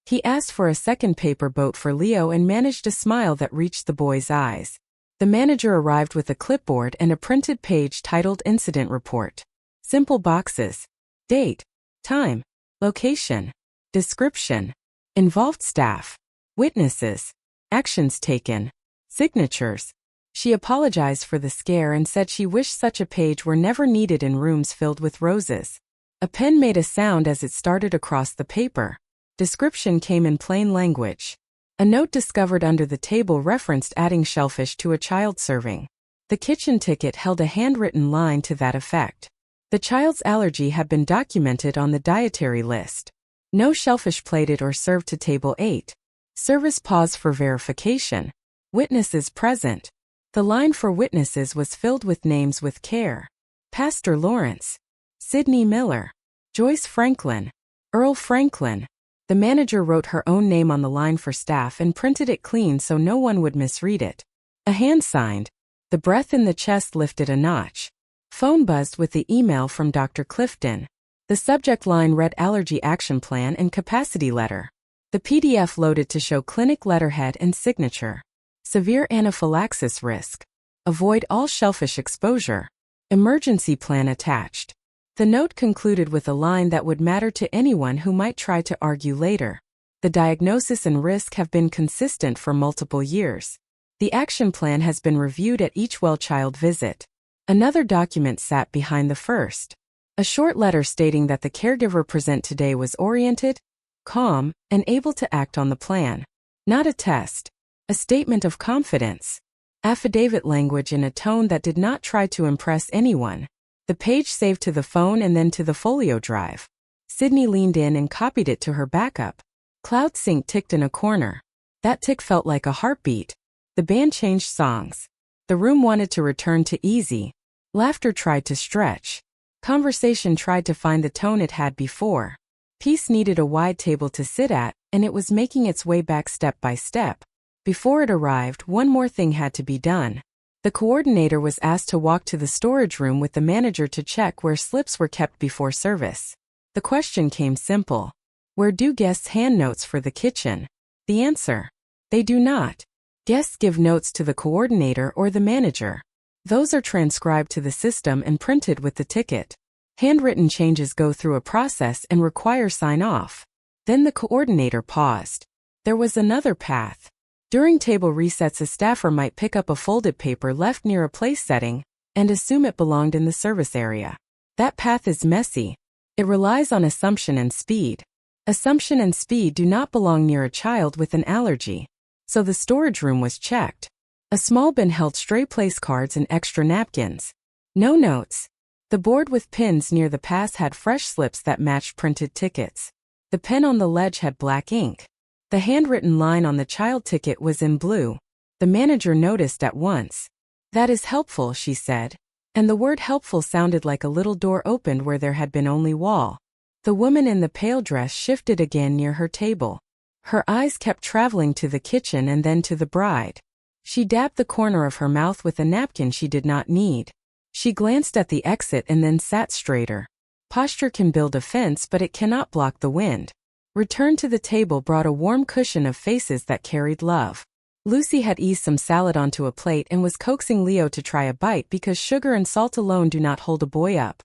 He asked for a second paper boat for Leo and managed a smile that reached the boy's eyes. The manager arrived with a clipboard and a printed page titled Incident Report. Simple boxes. Date. Time. Location. Description. Involved staff. Witnesses. Actions taken. Signatures. She apologized for the scare and said she wished such a page were never needed in rooms filled with roses. A pen made a sound as it started across the paper. Description came in plain language. A note discovered under the table referenced adding shellfish to a child serving. The kitchen ticket held a handwritten line to that effect. The child's allergy had been documented on the dietary list. No shellfish plated or served to table 8. Service paused for verification. Witnesses present. The line for witnesses was filled with names with care. Pastor Lawrence. Sydney Miller. Joyce Franklin. Earl Franklin. The manager wrote her own name on the line for staff and printed it clean so no one would misread it. A hand signed. The breath in the chest lifted a notch. Phone buzzed with the email from Dr. Clifton. The subject line read Allergy Action Plan and Capacity Letter. The PDF loaded to show clinic letterhead and signature. Severe anaphylaxis risk. Avoid all shellfish exposure. Emergency plan attached. The note concluded with a line that would matter to anyone who might try to argue later. The diagnosis and risk have been consistent for multiple years. The action plan has been reviewed at each well-child visit. Another document sat behind the first. A short letter stating that the caregiver present today was oriented, calm, and able to act on the plan. Not a test. A statement of confidence. Affidavit language in a tone that did not try to impress anyone. The page saved to the phone and then to the folio drive. Sydney leaned in and copied it to her backup. Cloud Sync ticked in a corner. That tick felt like a heartbeat. The band changed songs. The room wanted to return to easy. Laughter tried to stretch. Conversation tried to find the tone it had before. Peace needed a wide table to sit at, and it was making its way back step by step. Before it arrived, one more thing had to be done. The coordinator was asked to walk to the storage room with the manager to check where slips were kept before service. The question came simple. Where do guests hand notes for the kitchen? The answer: they do not. Guests give notes to the coordinator or the manager. Those are transcribed to the system and printed with the ticket. Handwritten changes go through a process and require sign-off. Then the coordinator paused. There was another path. During table resets, a staffer might pick up a folded paper left near a place setting and assume it belonged in the service area. That path is messy. It relies on assumption and speed. Assumption and speed do not belong near a child with an allergy. So the storage room was checked. A small bin held stray place cards and extra napkins. No notes. The board with pins near the pass had fresh slips that matched printed tickets. The pen on the ledge had black ink. The handwritten line on the child ticket was in blue. The manager noticed at once. "That is helpful," she said. And the word helpful sounded like a little door opened where there had been only wall. The woman in the pale dress shifted again near her table. Her eyes kept traveling to the kitchen and then to the bride. She dabbed the corner of her mouth with a napkin she did not need. She glanced at the exit and then sat straighter. Posture can build a fence, but it cannot block the wind. Return to the table brought a warm cushion of faces that carried love. Lucy had eased some salad onto a plate and was coaxing Leo to try a bite because sugar and salt alone do not hold a boy up.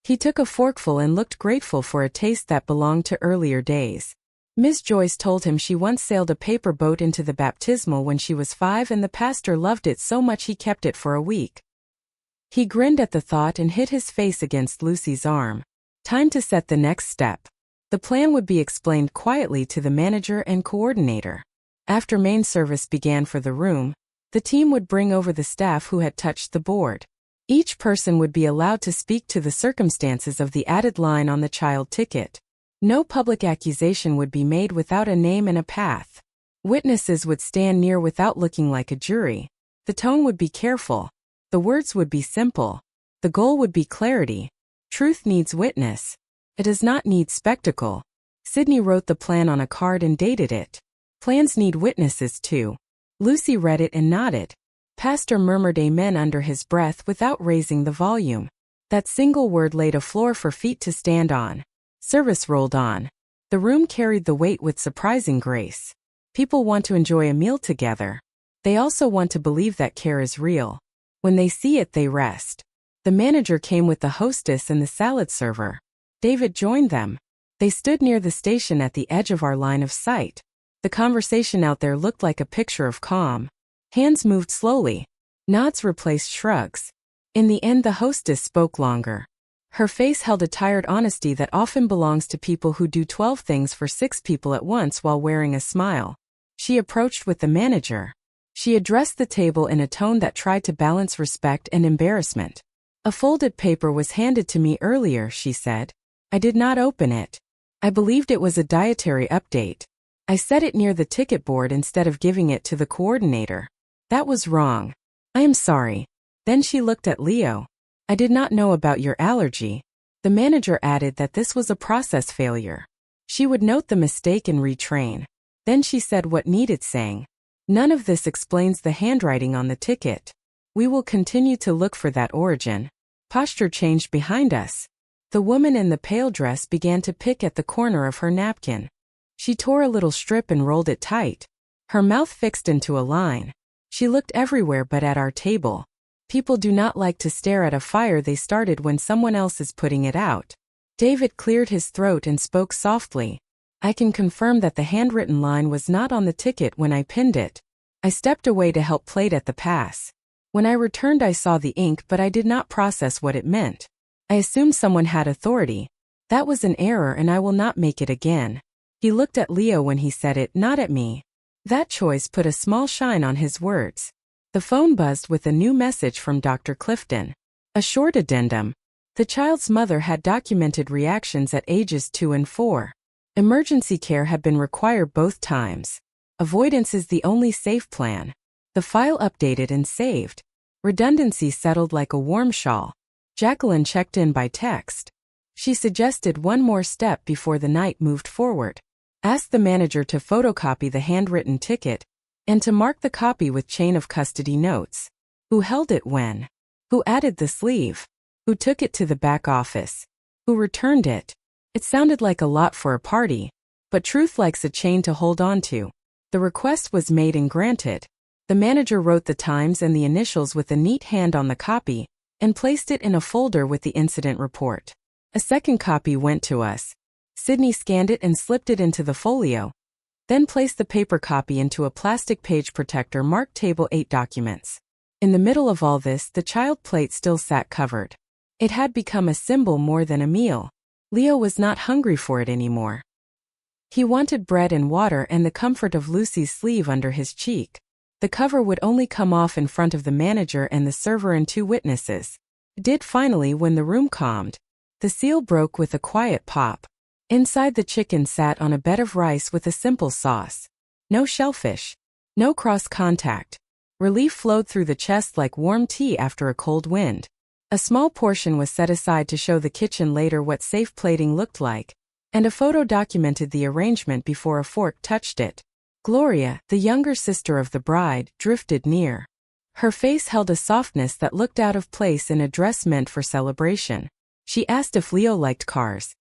He took a forkful and looked grateful for a taste that belonged to earlier days. Miss Joyce told him she once sailed a paper boat into the baptismal when she was 5 and the pastor loved it so much he kept it for a week. He grinned at the thought and hit his face against Lucy's arm. Time to set the next step. The plan would be explained quietly to the manager and coordinator. After main service began for the room, the team would bring over the staff who had touched the board. Each person would be allowed to speak to the circumstances of the added line on the child ticket. No public accusation would be made without a name and a path. Witnesses would stand near without looking like a jury. The tone would be careful. The words would be simple. The goal would be clarity. Truth needs witness. It does not need spectacle. Sydney wrote the plan on a card and dated it. Plans need witnesses too. Lucy read it and nodded. Pastor murmured amen under his breath without raising the volume. That single word laid a floor for feet to stand on. Service rolled on. The room carried the weight with surprising grace. People want to enjoy a meal together. They also want to believe that care is real. When they see it, they rest. The manager came with the hostess and the salad server. David joined them. They stood near the station at the edge of our line of sight. The conversation out there looked like a picture of calm. Hands moved slowly. Nods replaced shrugs. In the end, the hostess spoke longer. Her face held a tired honesty that often belongs to people who do 12 things for 6 people at once while wearing a smile. She approached with the manager. She addressed the table in a tone that tried to balance respect and embarrassment. "A folded paper was handed to me earlier," she said. "I did not open it. I believed it was a dietary update. I set it near the ticket board instead of giving it to the coordinator. That was wrong. I am sorry." Then she looked at Leo. "I did not know about your allergy." The manager added that this was a process failure. She would note the mistake and retrain. Then she said what needed saying. "None of this explains the handwriting on the ticket. We will continue to look for that origin." Posture changed behind us. The woman in the pale dress began to pick at the corner of her napkin. She tore a little strip and rolled it tight. Her mouth fixed into a line. She looked everywhere but at our table. People do not like to stare at a fire they started when someone else is putting it out. David cleared his throat and spoke softly. "I can confirm that the handwritten line was not on the ticket when I pinned it. I stepped away to help plate at the pass. When I returned I saw the ink but I did not process what it meant. I assumed someone had authority. That was an error and I will not make it again." He looked at Leo when he said it, not at me. That choice put a small shine on his words. The phone buzzed with a new message from Dr. Clifton. A short addendum. The child's mother had documented reactions at ages 2 and 4. Emergency care had been required both times. Avoidance is the only safe plan. The file updated and saved. Redundancy settled like a warm shawl. Jacqueline checked in by text. She suggested one more step before the night moved forward. Asked the manager to photocopy the handwritten ticket and to mark the copy with chain of custody notes. Who held it when? Who added the sleeve? Who took it to the back office? Who returned it? It sounded like a lot for a party, but truth likes a chain to hold on to. The request was made and granted. The manager wrote the times and the initials with a neat hand on the copy and placed it in a folder with the incident report. A second copy went to us. Sydney scanned it and slipped it into the folio, then placed the paper copy into a plastic page protector marked Table 8 Documents. In the middle of all this, the child plate still sat covered. It had become a symbol more than a meal. Leo was not hungry for it anymore. He wanted bread and water and the comfort of Lucy's sleeve under his cheek. The cover would only come off in front of the manager and the server and 2 witnesses. It did finally when the room calmed. The seal broke with a quiet pop. Inside, the chicken sat on a bed of rice with a simple sauce. No shellfish. No cross contact. Relief flowed through the chest like warm tea after a cold wind. A small portion was set aside to show the kitchen later what safe plating looked like, and a photo documented the arrangement before a fork touched it. Gloria, the younger sister of the bride, drifted near. Her face held a softness that looked out of place in a dress meant for celebration. She asked if Leo liked cars.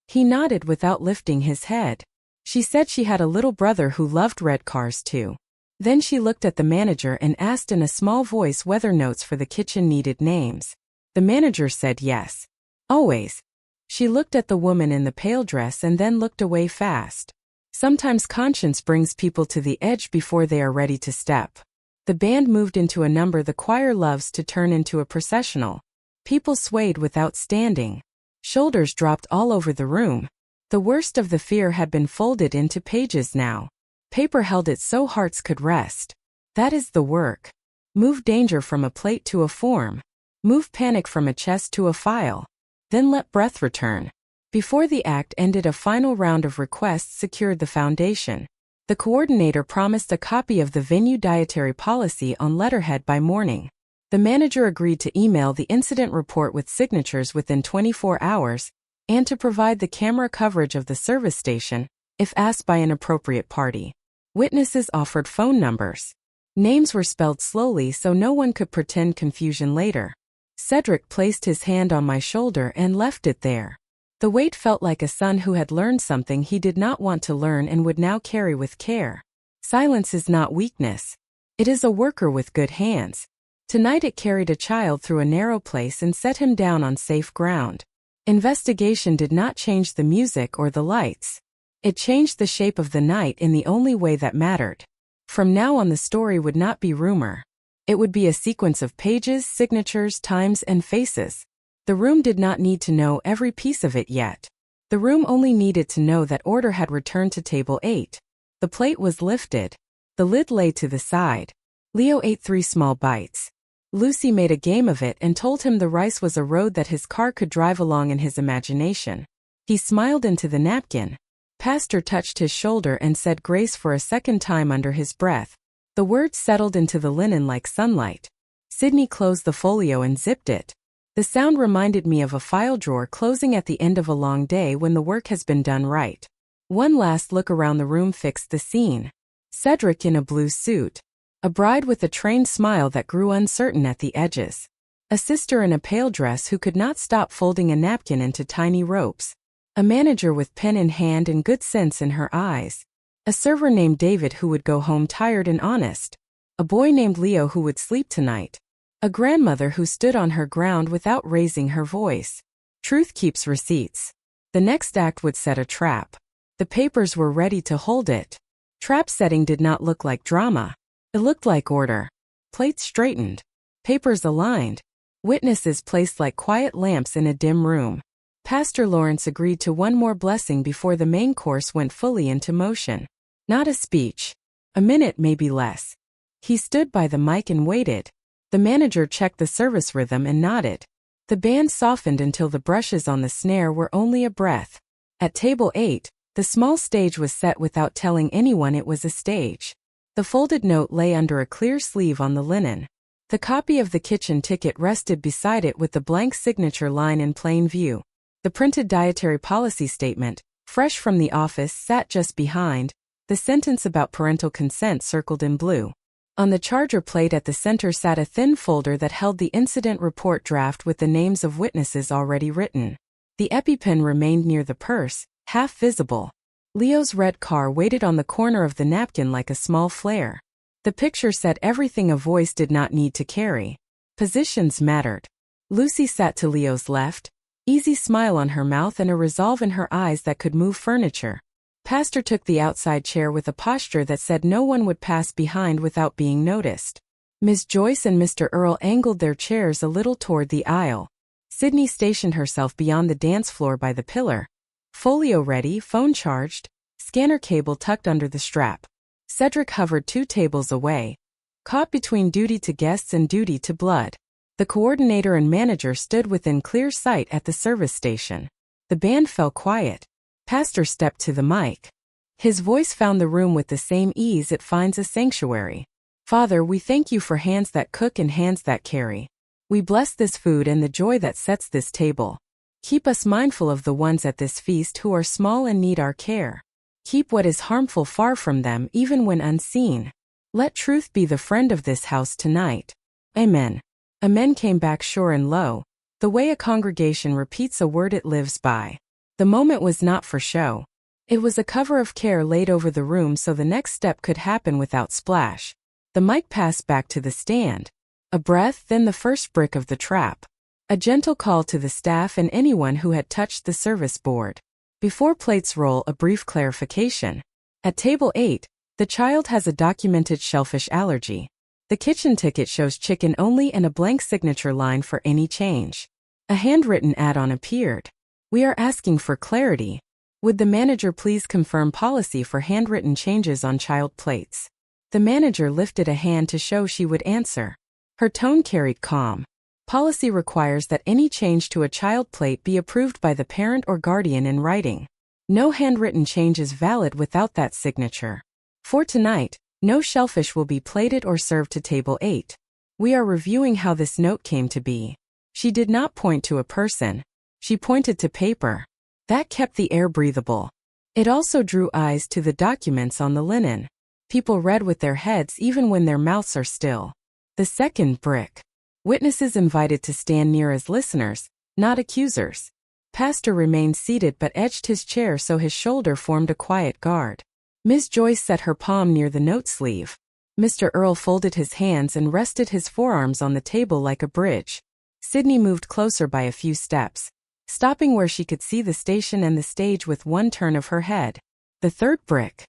He nodded without lifting his head. She said she had a little brother who loved red cars too. Then she looked at the manager and asked in a small voice whether notes for the kitchen needed names. The manager said yes. Always. She looked at the woman in the pale dress and then looked away fast. Sometimes conscience brings people to the edge before they are ready to step. The band moved into a number the choir loves to turn into a processional. People swayed without standing. Shoulders dropped all over the room. The worst of the fear had been folded into pages now. Paper held it so hearts could rest. That is the work. Move danger from a plate to a form. Move panic from a chest to a file. Then let breath return. Before the act ended, a final round of requests secured the foundation. The coordinator promised a copy of the venue dietary policy on letterhead by morning. The manager agreed to email the incident report with signatures within 24 hours and to provide the camera coverage of the service station if asked by an appropriate party. Witnesses offered phone numbers. Names were spelled slowly so no one could pretend confusion later. Cedric placed his hand on my shoulder and left it there. The weight felt like a son who had learned something he did not want to learn and would now carry with care. Silence is not weakness. It is a worker with good hands. Tonight it carried a child through a narrow place and set him down on safe ground. Investigation did not change the music or the lights. It changed the shape of the night in the only way that mattered. From now on, the story would not be rumor. It would be a sequence of pages, signatures, times, and faces. The room did not need to know every piece of it yet. The room only needed to know that order had returned to table 8. The plate was lifted. The lid lay to the side. Leo ate 3 small bites. Lucy made a game of it and told him the rice was a road that his car could drive along in his imagination. He smiled into the napkin. Pastor touched his shoulder and said grace for a second time under his breath. The words settled into the linen like sunlight. Sydney closed the folio and zipped it. The sound reminded me of a file drawer closing at the end of a long day when the work has been done right. One last look around the room fixed the scene. Cedric in a blue suit. A bride with a trained smile that grew uncertain at the edges. A sister in a pale dress who could not stop folding a napkin into tiny ropes. A manager with pen in hand and good sense in her eyes. A server named David who would go home tired and honest. A boy named Leo who would sleep tonight. A grandmother who stood on her ground without raising her voice. Truth keeps receipts. The next act would set a trap. The papers were ready to hold it. Trap setting did not look like drama. It looked like order. Plates straightened. Papers aligned. Witnesses placed like quiet lamps in a dim room. Pastor Lawrence agreed to one more blessing before the main course went fully into motion. Not a speech. A minute, maybe less. He stood by the mic and waited. The manager checked the service rhythm and nodded. The band softened until the brushes on the snare were only a breath. At table 8, the small stage was set without telling anyone it was a stage. The folded note lay under a clear sleeve on the linen. The copy of the kitchen ticket rested beside it with the blank signature line in plain view. The printed dietary policy statement, fresh from the office, sat just behind, the sentence about parental consent circled in blue. On the charger plate at the center sat a thin folder that held the incident report draft with the names of witnesses already written. The EpiPen remained near the purse, half visible. Leo's red car waited on the corner of the napkin like a small flare. The picture said everything a voice did not need to carry. Positions mattered. Lucy sat to Leo's left, easy smile on her mouth and a resolve in her eyes that could move furniture. Pastor took the outside chair with a posture that said no one would pass behind without being noticed. Miss Joyce and Mr. Earl angled their chairs a little toward the aisle. Sydney stationed herself beyond the dance floor by the pillar. Folio ready, phone charged, scanner cable tucked under the strap. Cedric hovered 2 tables away, caught between duty to guests and duty to blood. The coordinator and manager stood within clear sight at the service station. The band fell quiet. Pastor stepped to the mic. His voice found the room with the same ease it finds a sanctuary. Father, we thank you for hands that cook and hands that carry. We bless this food and the joy that sets this table. Keep us mindful of the ones at this feast who are small and need our care. Keep what is harmful far from them even when unseen. Let truth be the friend of this house tonight. Amen. Amen came back sure and low, the way a congregation repeats a word it lives by. The moment was not for show. It was a cover of care laid over the room so the next step could happen without splash. The mic passed back to the stand. A breath, then the first brick of the trap. A gentle call to the staff and anyone who had touched the service board. Before plates roll, a brief clarification. At table 8, the child has a documented shellfish allergy. The kitchen ticket shows chicken only and a blank signature line for any change. A handwritten add-on appeared. We are asking for clarity. Would the manager please confirm policy for handwritten changes on child plates? The manager lifted a hand to show she would answer. Her tone carried calm. Policy requires that any change to a child plate be approved by the parent or guardian in writing. No handwritten change is valid without that signature. For tonight, no shellfish will be plated or served to table 8. We are reviewing how this note came to be. She did not point to a person. She pointed to paper. That kept the air breathable. It also drew eyes to the documents on the linen. People read with their heads even when their mouths are still. The second brick. Witnesses invited to stand near as listeners, not accusers. Pastor remained seated but edged his chair so his shoulder formed a quiet guard. Miss Joyce set her palm near the note sleeve. Mr. Earl folded his hands and rested his forearms on the table like a bridge. Sydney moved closer by a few steps, stopping where she could see the station and the stage with one turn of her head. The third brick.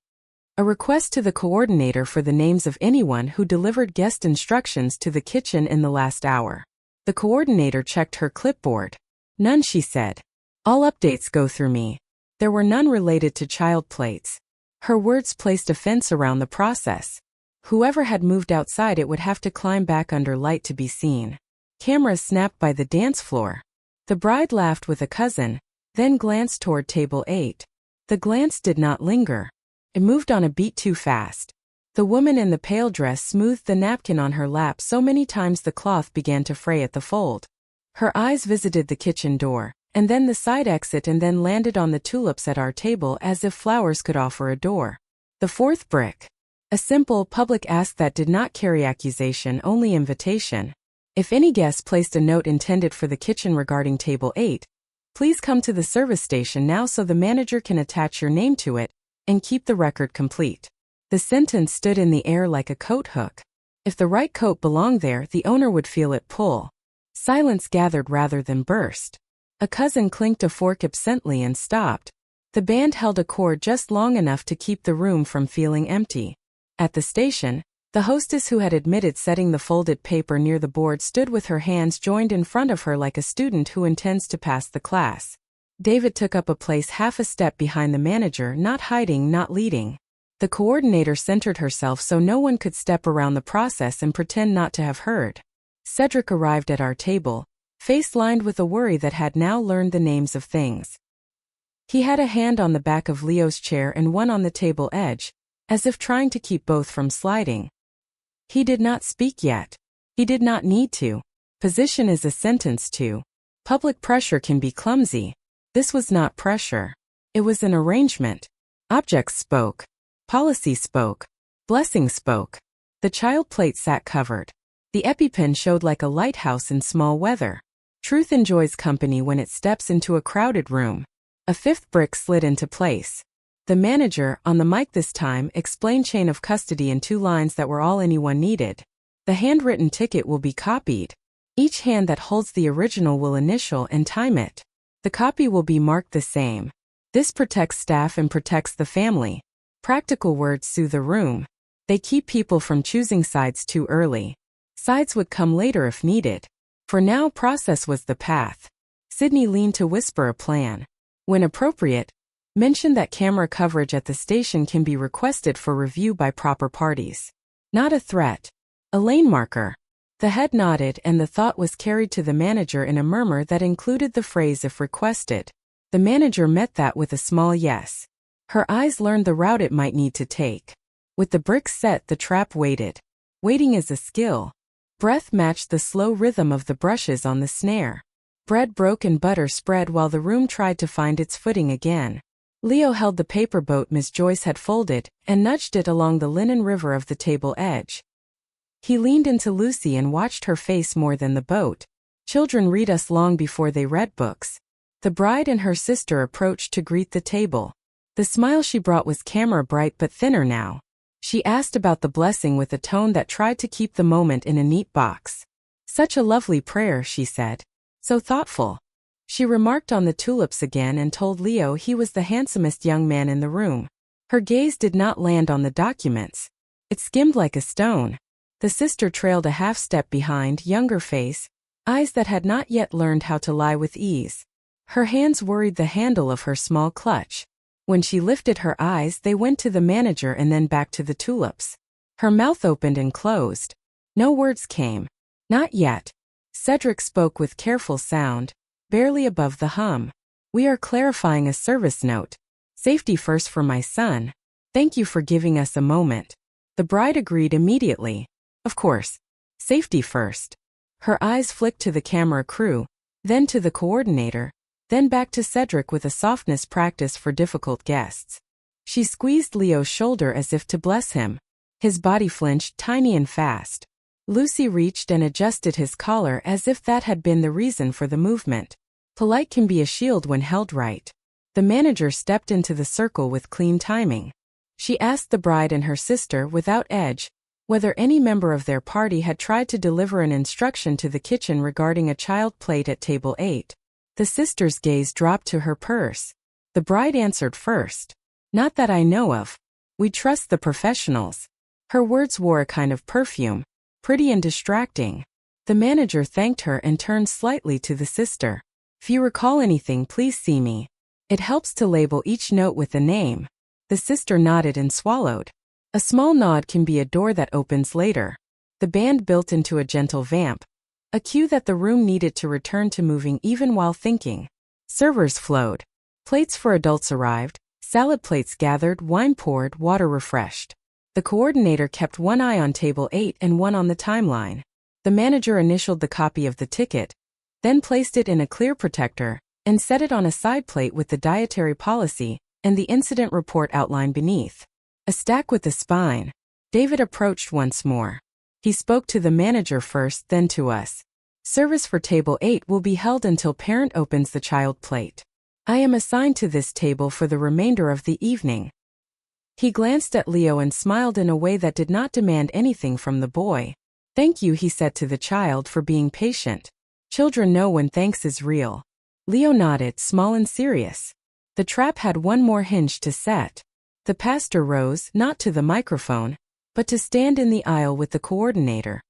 A request to the coordinator for the names of anyone who delivered guest instructions to the kitchen in the last hour. The coordinator checked her clipboard. None, she said. All updates go through me. There were none related to child plates. Her words placed a fence around the process. Whoever had moved outside it would have to climb back under light to be seen. Cameras snapped by the dance floor. The bride laughed with a cousin, then glanced toward table 8. The glance did not linger. It moved on a beat too fast. The woman in the pale dress smoothed the napkin on her lap so many times the cloth began to fray at the fold. Her eyes visited the kitchen door, and then the side exit and then landed on the tulips at our table as if flowers could offer a door. The fourth brick. A simple, public ask that did not carry accusation, only invitation. If any guest placed a note intended for the kitchen regarding table 8, please come to the service station now so the manager can attach your name to it and keep the record complete. The sentence stood in the air like a coat hook. If the right coat belonged there, the owner would feel it pull. Silence gathered rather than burst. A cousin clinked a fork absently and stopped. The band held a chord just long enough to keep the room from feeling empty. At the station, the hostess who had admitted setting the folded paper near the board stood with her hands joined in front of her like a student who intends to pass the class. David took up a place half a step behind the manager, not hiding, not leading. The coordinator centered herself so no one could step around the process and pretend not to have heard. Cedric arrived at our table, face lined with a worry that had now learned the names of things. He had a hand on the back of Leo's chair and one on the table edge, as if trying to keep both from sliding. He did not speak yet. He did not need to. Position is a sentence too. Public pressure can be clumsy. This was not pressure. It was an arrangement. Objects spoke. Policy spoke. Blessing spoke. The child plate sat covered. The EpiPen showed like a lighthouse in small weather. Truth enjoys company when it steps into a crowded room. A fifth brick slid into place. The manager, on the mic this time, explained chain of custody in 2 lines that were all anyone needed. The handwritten ticket will be copied. Each hand that holds the original will initial and time it. The copy will be marked the same. This protects staff and protects the family. Practical words soothe the room. They keep people from choosing sides too early. Sides would come later if needed. For now, process was the path. Sydney leaned to whisper a plan. When appropriate, mention that camera coverage at the station can be requested for review by proper parties. Not a threat. A lane marker. The head nodded and the thought was carried to the manager in a murmur that included the phrase if requested. The manager met that with a small yes. Her eyes learned the route it might need to take. With the bricks set, the trap waited. Waiting is a skill. Breath matched the slow rhythm of the brushes on the snare. Bread broke and butter spread while the room tried to find its footing again. Leo held the paper boat Miss Joyce had folded and nudged it along the linen river of the table edge. He leaned into Lucy and watched her face more than the boat. Children read us long before they read books. The bride and her sister approached to greet the table. The smile she brought was camera bright but thinner now. She asked about the blessing with a tone that tried to keep the moment in a neat box. Such a lovely prayer, she said. So thoughtful. She remarked on the tulips again and told Leo he was the handsomest young man in the room. Her gaze did not land on the documents. It skimmed like a stone. The sister trailed a half step behind, younger face, eyes that had not yet learned how to lie with ease. Her hands worried the handle of her small clutch. When she lifted her eyes, they went to the manager and then back to the tulips. Her mouth opened and closed. No words came. Not yet. Cedric spoke with careful sound, barely above the hum. We are clarifying a service note. Safety first for my son. Thank you for giving us a moment. The bride agreed immediately. Of course. Safety first. Her eyes flicked to the camera crew, then to the coordinator, then back to Cedric with a softness practiced for difficult guests. She squeezed Leo's shoulder as if to bless him. His body flinched, tiny and fast. Lucy reached and adjusted his collar as if that had been the reason for the movement. Polite can be a shield when held right. The manager stepped into the circle with clean timing. She asked the bride and her sister, without edge, whether any member of their party had tried to deliver an instruction to the kitchen regarding a child plate at table 8. The sister's gaze dropped to her purse. The bride answered first. Not that I know of. We trust the professionals. Her words wore a kind of perfume, pretty and distracting. The manager thanked her and turned slightly to the sister. If you recall anything, please see me. It helps to label each note with a name. The sister nodded and swallowed. A small nod can be a door that opens later. The band built into a gentle vamp. A cue that the room needed to return to moving even while thinking. Servers flowed. Plates for adults arrived, salad plates gathered, wine poured, water refreshed. The coordinator kept one eye on table 8 and one on the timeline. The manager initialed the copy of the ticket, then placed it in a clear protector, and set it on a side plate with the dietary policy and the incident report outlined beneath. A stack with a spine. David approached once more. He spoke to the manager first, then to us. Service for table 8 will be held until parent opens the child plate. I am assigned to this table for the remainder of the evening. He glanced at Leo and smiled in a way that did not demand anything from the boy. Thank you, he said to the child, for being patient. Children know when thanks is real. Leo nodded, small and serious. The trap had one more hinge to set. The pastor rose, not to the microphone, but to stand in the aisle with the coordinator.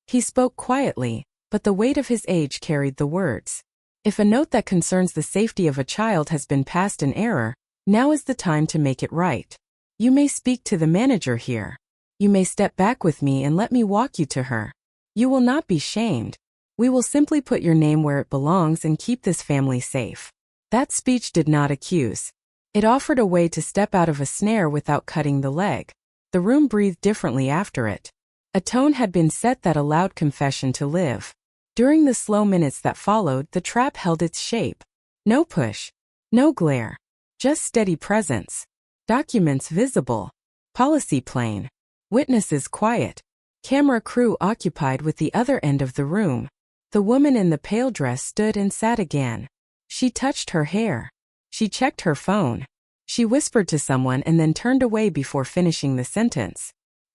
He spoke quietly, but the weight of his age carried the words. If a note that concerns the safety of a child has been passed in error, now is the time to make it right. You may speak to the manager here. You may step back with me and let me walk you to her. You will not be shamed. We will simply put your name where it belongs and keep this family safe." That speech did not accuse. It offered a way to step out of a snare without cutting the leg. The room breathed differently after it. A tone had been set that allowed confession to live. During the slow minutes that followed, the trap held its shape. No push. No glare. Just steady presence. Documents visible. Policy plain. Witnesses quiet. Camera crew occupied with the other end of the room. The woman in the pale dress stood and sat again. She touched her hair. She checked her phone. She whispered to someone and then turned away before finishing the sentence.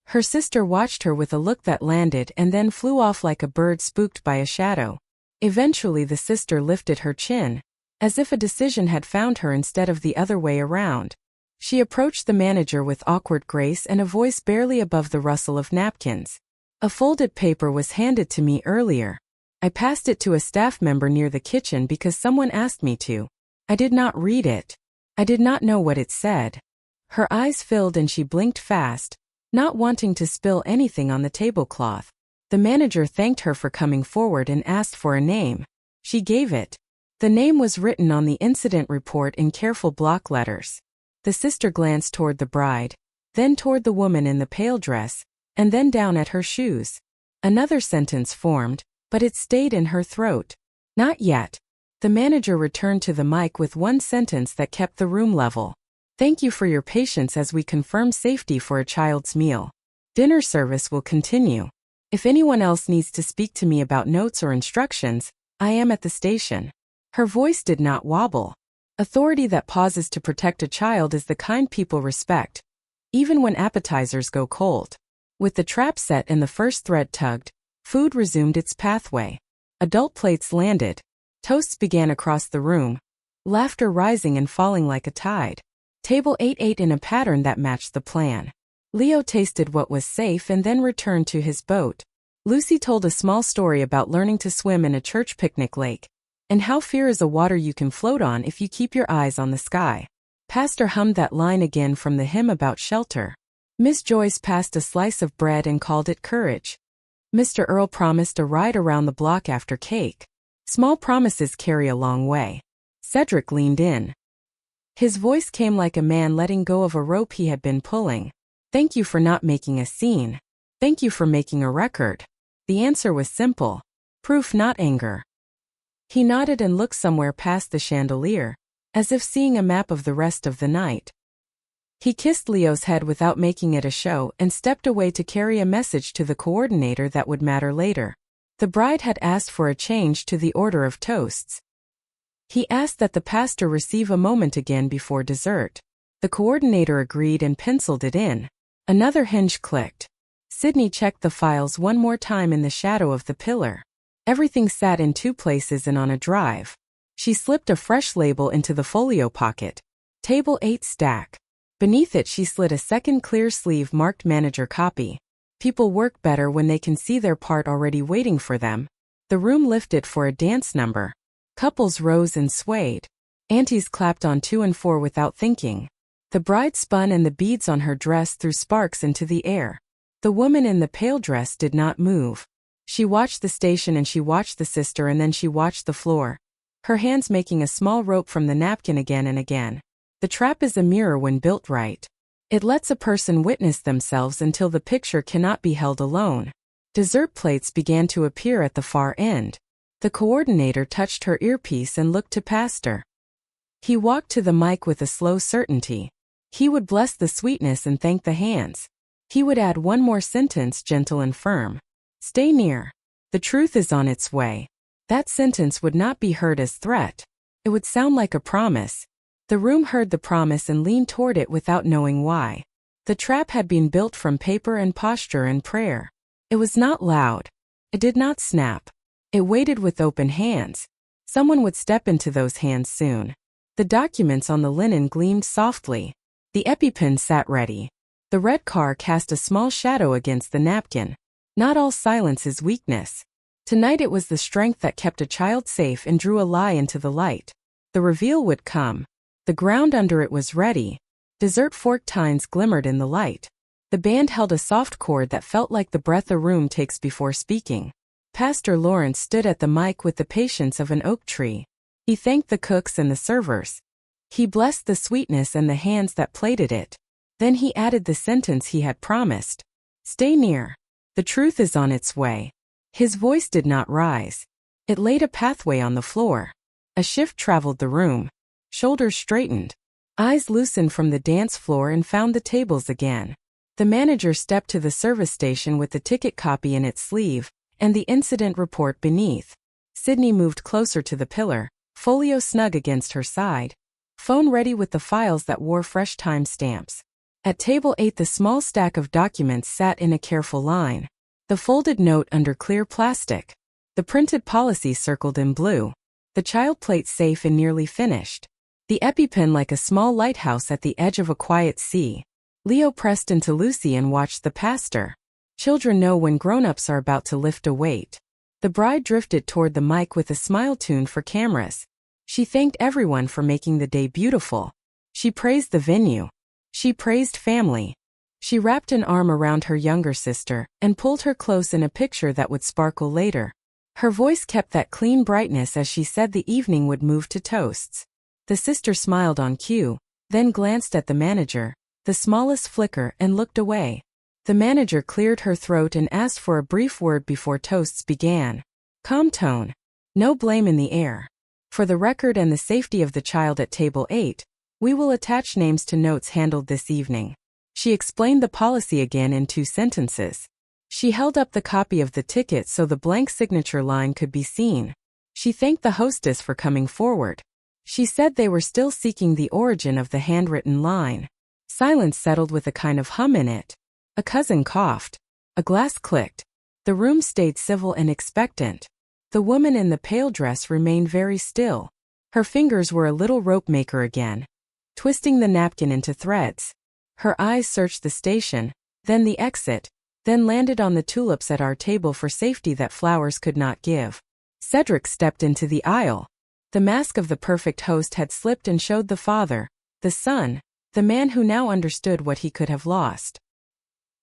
Her sister watched her with a look that landed and then flew off like a bird spooked by a shadow. Eventually the sister lifted her chin, as if a decision had found her instead of the other way around. She approached the manager with awkward grace and a voice barely above the rustle of napkins. "A folded paper was handed to me earlier. I passed it to a staff member near the kitchen because someone asked me to. I did not read it. I did not know what it said." Her eyes filled and she blinked fast, not wanting to spill anything on the tablecloth. The manager thanked her for coming forward and asked for a name. She gave it. The name was written on the incident report in careful block letters. The sister glanced toward the bride, then toward the woman in the pale dress, and then down at her shoes. Another sentence formed, but it stayed in her throat. "Not yet." The manager returned to the mic with one sentence that kept the room level. "Thank you for your patience as we confirm safety for a child's meal. Dinner service will continue. If anyone else needs to speak to me about notes or instructions, I am at the station." Her voice did not wobble. Authority that pauses to protect a child is the kind people respect, even when appetizers go cold. With the trap set and the first thread tugged, food resumed its pathway. Adult plates landed. Toasts began across the room, laughter rising and falling like a tide. Table 8 ate in a pattern that matched the plan. Leo tasted what was safe and then returned to his boat. Lucy told a small story about learning to swim in a church picnic lake, and how fear is a water you can float on if you keep your eyes on the sky. Pastor hummed that line again from the hymn about shelter. Miss Joyce passed a slice of bread and called it courage. Mr. Earl promised a ride around the block after cake. Small promises carry a long way. Cedric leaned in. His voice came like a man letting go of a rope he had been pulling. "Thank you for not making a scene. Thank you for making a record." The answer was simple. Proof, not anger. He nodded and looked somewhere past the chandelier, as if seeing a map of the rest of the night. He kissed Leo's head without making it a show and stepped away to carry a message to the coordinator that would matter later. The bride had asked for a change to the order of toasts. He asked that the pastor receive a moment again before dessert. The coordinator agreed and penciled it in. Another hinge clicked. Sydney checked the files one more time in the shadow of the pillar. Everything sat in two places and on a drive. She slipped a fresh label into the folio pocket. Table 8 stack. Beneath it she slid a second clear sleeve marked manager copy. People work better when they can see their part already waiting for them. The room lifted for a dance number. Couples rose and swayed. Aunties clapped on 2 and 4 without thinking. The bride spun and the beads on her dress threw sparks into the air. The woman in the pale dress did not move. She watched the station and she watched the sister and then she watched the floor, her hands making a small rope from the napkin again and again. The trap is a mirror when built right. It lets a person witness themselves until the picture cannot be held alone. Dessert plates began to appear at the far end. The coordinator touched her earpiece and looked to Pastor. He walked to the mic with a slow certainty. He would bless the sweetness and thank the hands. He would add one more sentence, gentle and firm. "Stay near. The truth is on its way." That sentence would not be heard as threat. It would sound like a promise. The room heard the promise and leaned toward it without knowing why. The trap had been built from paper and posture and prayer. It was not loud. It did not snap. It waited with open hands. Someone would step into those hands soon. The documents on the linen gleamed softly. The EpiPen sat ready. The red car cast a small shadow against the napkin. Not all silence is weakness. Tonight it was the strength that kept a child safe and drew a lie into the light. The reveal would come. The ground under it was ready. Dessert fork tines glimmered in the light. The band held a soft chord that felt like the breath a room takes before speaking. Pastor Lawrence stood at the mic with the patience of an oak tree. He thanked the cooks and the servers. He blessed the sweetness and the hands that plated it. Then he added the sentence he had promised. Stay near. The truth is on its way. His voice did not rise. It laid a pathway on the floor. A shift traveled the room. Shoulders straightened. Eyes loosened from the dance floor and found the tables again. The manager stepped to the service station with the ticket copy in its sleeve, and the incident report beneath. Sydney moved closer to the pillar, folio snug against her side. Phone ready with the files that wore fresh time stamps. At table 8 the small stack of documents sat in a careful line. The folded note under clear plastic. The printed policy circled in blue. The child plate safe and nearly finished. The EpiPen like a small lighthouse at the edge of a quiet sea. Leo pressed into Lucy and watched the pastor. Children know when grown-ups are about to lift a weight. The bride drifted toward the mic with a smile tuned for cameras. She thanked everyone for making the day beautiful. She praised the venue. She praised family. She wrapped an arm around her younger sister and pulled her close in a picture that would sparkle later. Her voice kept that clean brightness as she said the evening would move to toasts. The sister smiled on cue, then glanced at the manager, the smallest flicker, and looked away. The manager cleared her throat and asked for a brief word before toasts began. Calm tone. No blame in the air. For the record and the safety of the child at table 8, we will attach names to notes handled this evening. She explained the policy again in 2 sentences. She held up the copy of the ticket so the blank signature line could be seen. She thanked the hostess for coming forward. She said they were still seeking the origin of the handwritten line. Silence settled with a kind of hum in it. A cousin coughed. A glass clicked. The room stayed civil and expectant. The woman in the pale dress remained very still. Her fingers were a little rope maker again, twisting the napkin into threads. Her eyes searched the station, then the exit, then landed on the tulips at our table for safety that flowers could not give. Cedric stepped into the aisle. The mask of the perfect host had slipped and showed the father, the son, the man who now understood what he could have lost.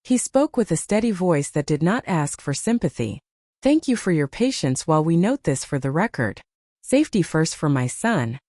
He spoke with a steady voice that did not ask for sympathy. Thank you for your patience while we note this for the record. Safety first for my son.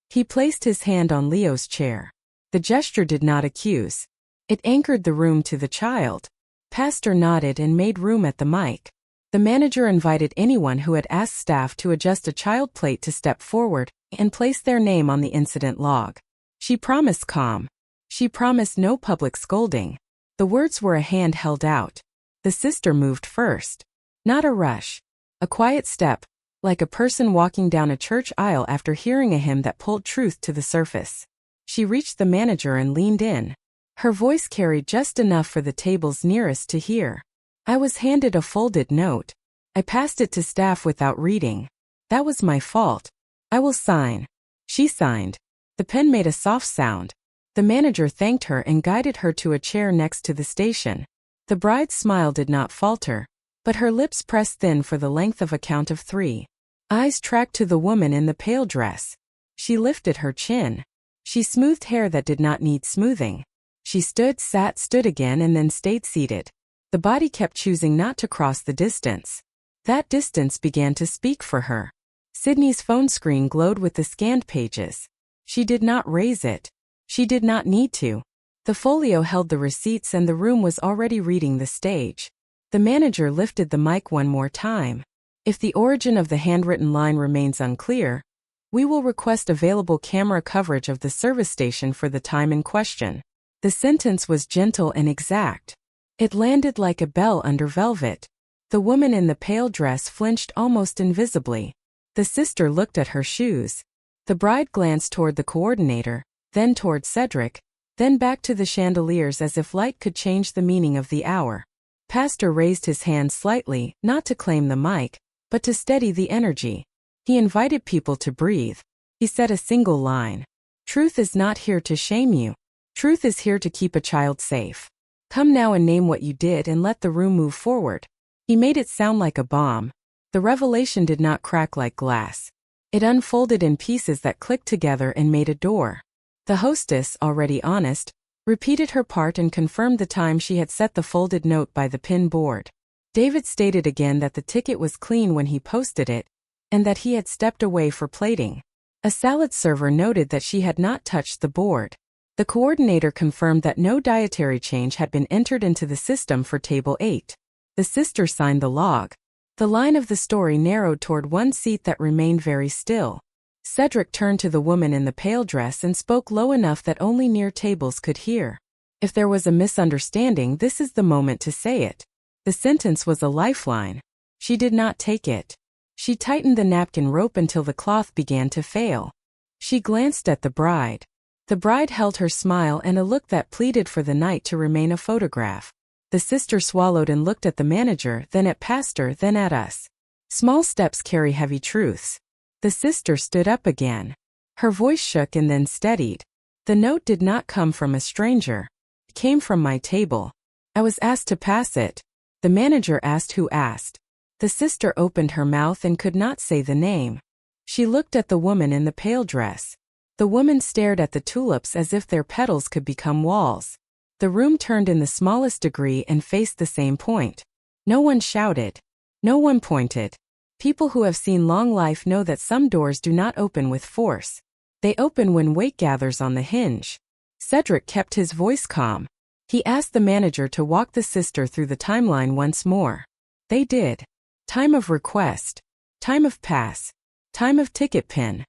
He placed his hand on Leo's chair. The gesture did not accuse. It anchored the room to the child. Pastor nodded and made room at the mic. The manager invited anyone who had asked staff to adjust a child plate to step forward and place their name on the incident log. She promised calm. She promised no public scolding. The words were a hand held out. The sister moved first. Not a rush. A quiet step, like a person walking down a church aisle after hearing a hymn that pulled truth to the surface. She reached the manager and leaned in. Her voice carried just enough for the tables nearest to hear. I was handed a folded note. I passed it to staff without reading. That was my fault. I will sign. She signed. The pen made a soft sound. The manager thanked her and guided her to a chair next to the station. The bride's smile did not falter, but her lips pressed thin for the length of a count of 3. Eyes tracked to the woman in the pale dress. She lifted her chin. She smoothed hair that did not need smoothing. She stood, sat, stood again, and then stayed seated. The body kept choosing not to cross the distance. That distance began to speak for her. Sydney's phone screen glowed with the scanned pages. She did not raise it. She did not need to. The folio held the receipts and the room was already reading the stage. The manager lifted the mic one more time. If the origin of the handwritten line remains unclear, we will request available camera coverage of the service station for the time in question. The sentence was gentle and exact. It landed like a bell under velvet. The woman in the pale dress flinched almost invisibly. The sister looked at her shoes. The bride glanced toward the coordinator, then toward Cedric, then back to the chandeliers as if light could change the meaning of the hour. Pastor raised his hand slightly, not to claim the mic, but to steady the energy. He invited people to breathe. He said a single line. Truth is not here to shame you. Truth is here to keep a child safe. Come now and name what you did and let the room move forward. He made it sound like a bomb. The revelation did not crack like glass. It unfolded in pieces that clicked together and made a door. The hostess, already honest, repeated her part and confirmed the time she had set the folded note by the pin board. David stated again that the ticket was clean when he posted it, and that he had stepped away for plating. A salad server noted that she had not touched the board. The coordinator confirmed that no dietary change had been entered into the system for Table 8. The sister signed the log. The line of the story narrowed toward one seat that remained very still. Cedric turned to the woman in the pale dress and spoke low enough that only near tables could hear. If there was a misunderstanding, this is the moment to say it. The sentence was a lifeline. She did not take it. She tightened the napkin rope until the cloth began to fail. She glanced at the bride. The bride held her smile and a look that pleaded for the night to remain a photograph. The sister swallowed and looked at the manager, then at Pastor, then at us. Small steps carry heavy truths. The sister stood up again. Her voice shook and then steadied. The note did not come from a stranger. It came from my table. I was asked to pass it. The manager asked who asked. The sister opened her mouth and could not say the name. She looked at the woman in the pale dress. The woman stared at the tulips as if their petals could become walls. The room turned in the smallest degree and faced the same point. No one shouted. No one pointed. People who have seen long life know that some doors do not open with force. They open when weight gathers on the hinge. Cedric kept his voice calm. He asked the manager to walk the sister through the timeline once more. They did. Time of request. Time of pass. Time of ticket pin.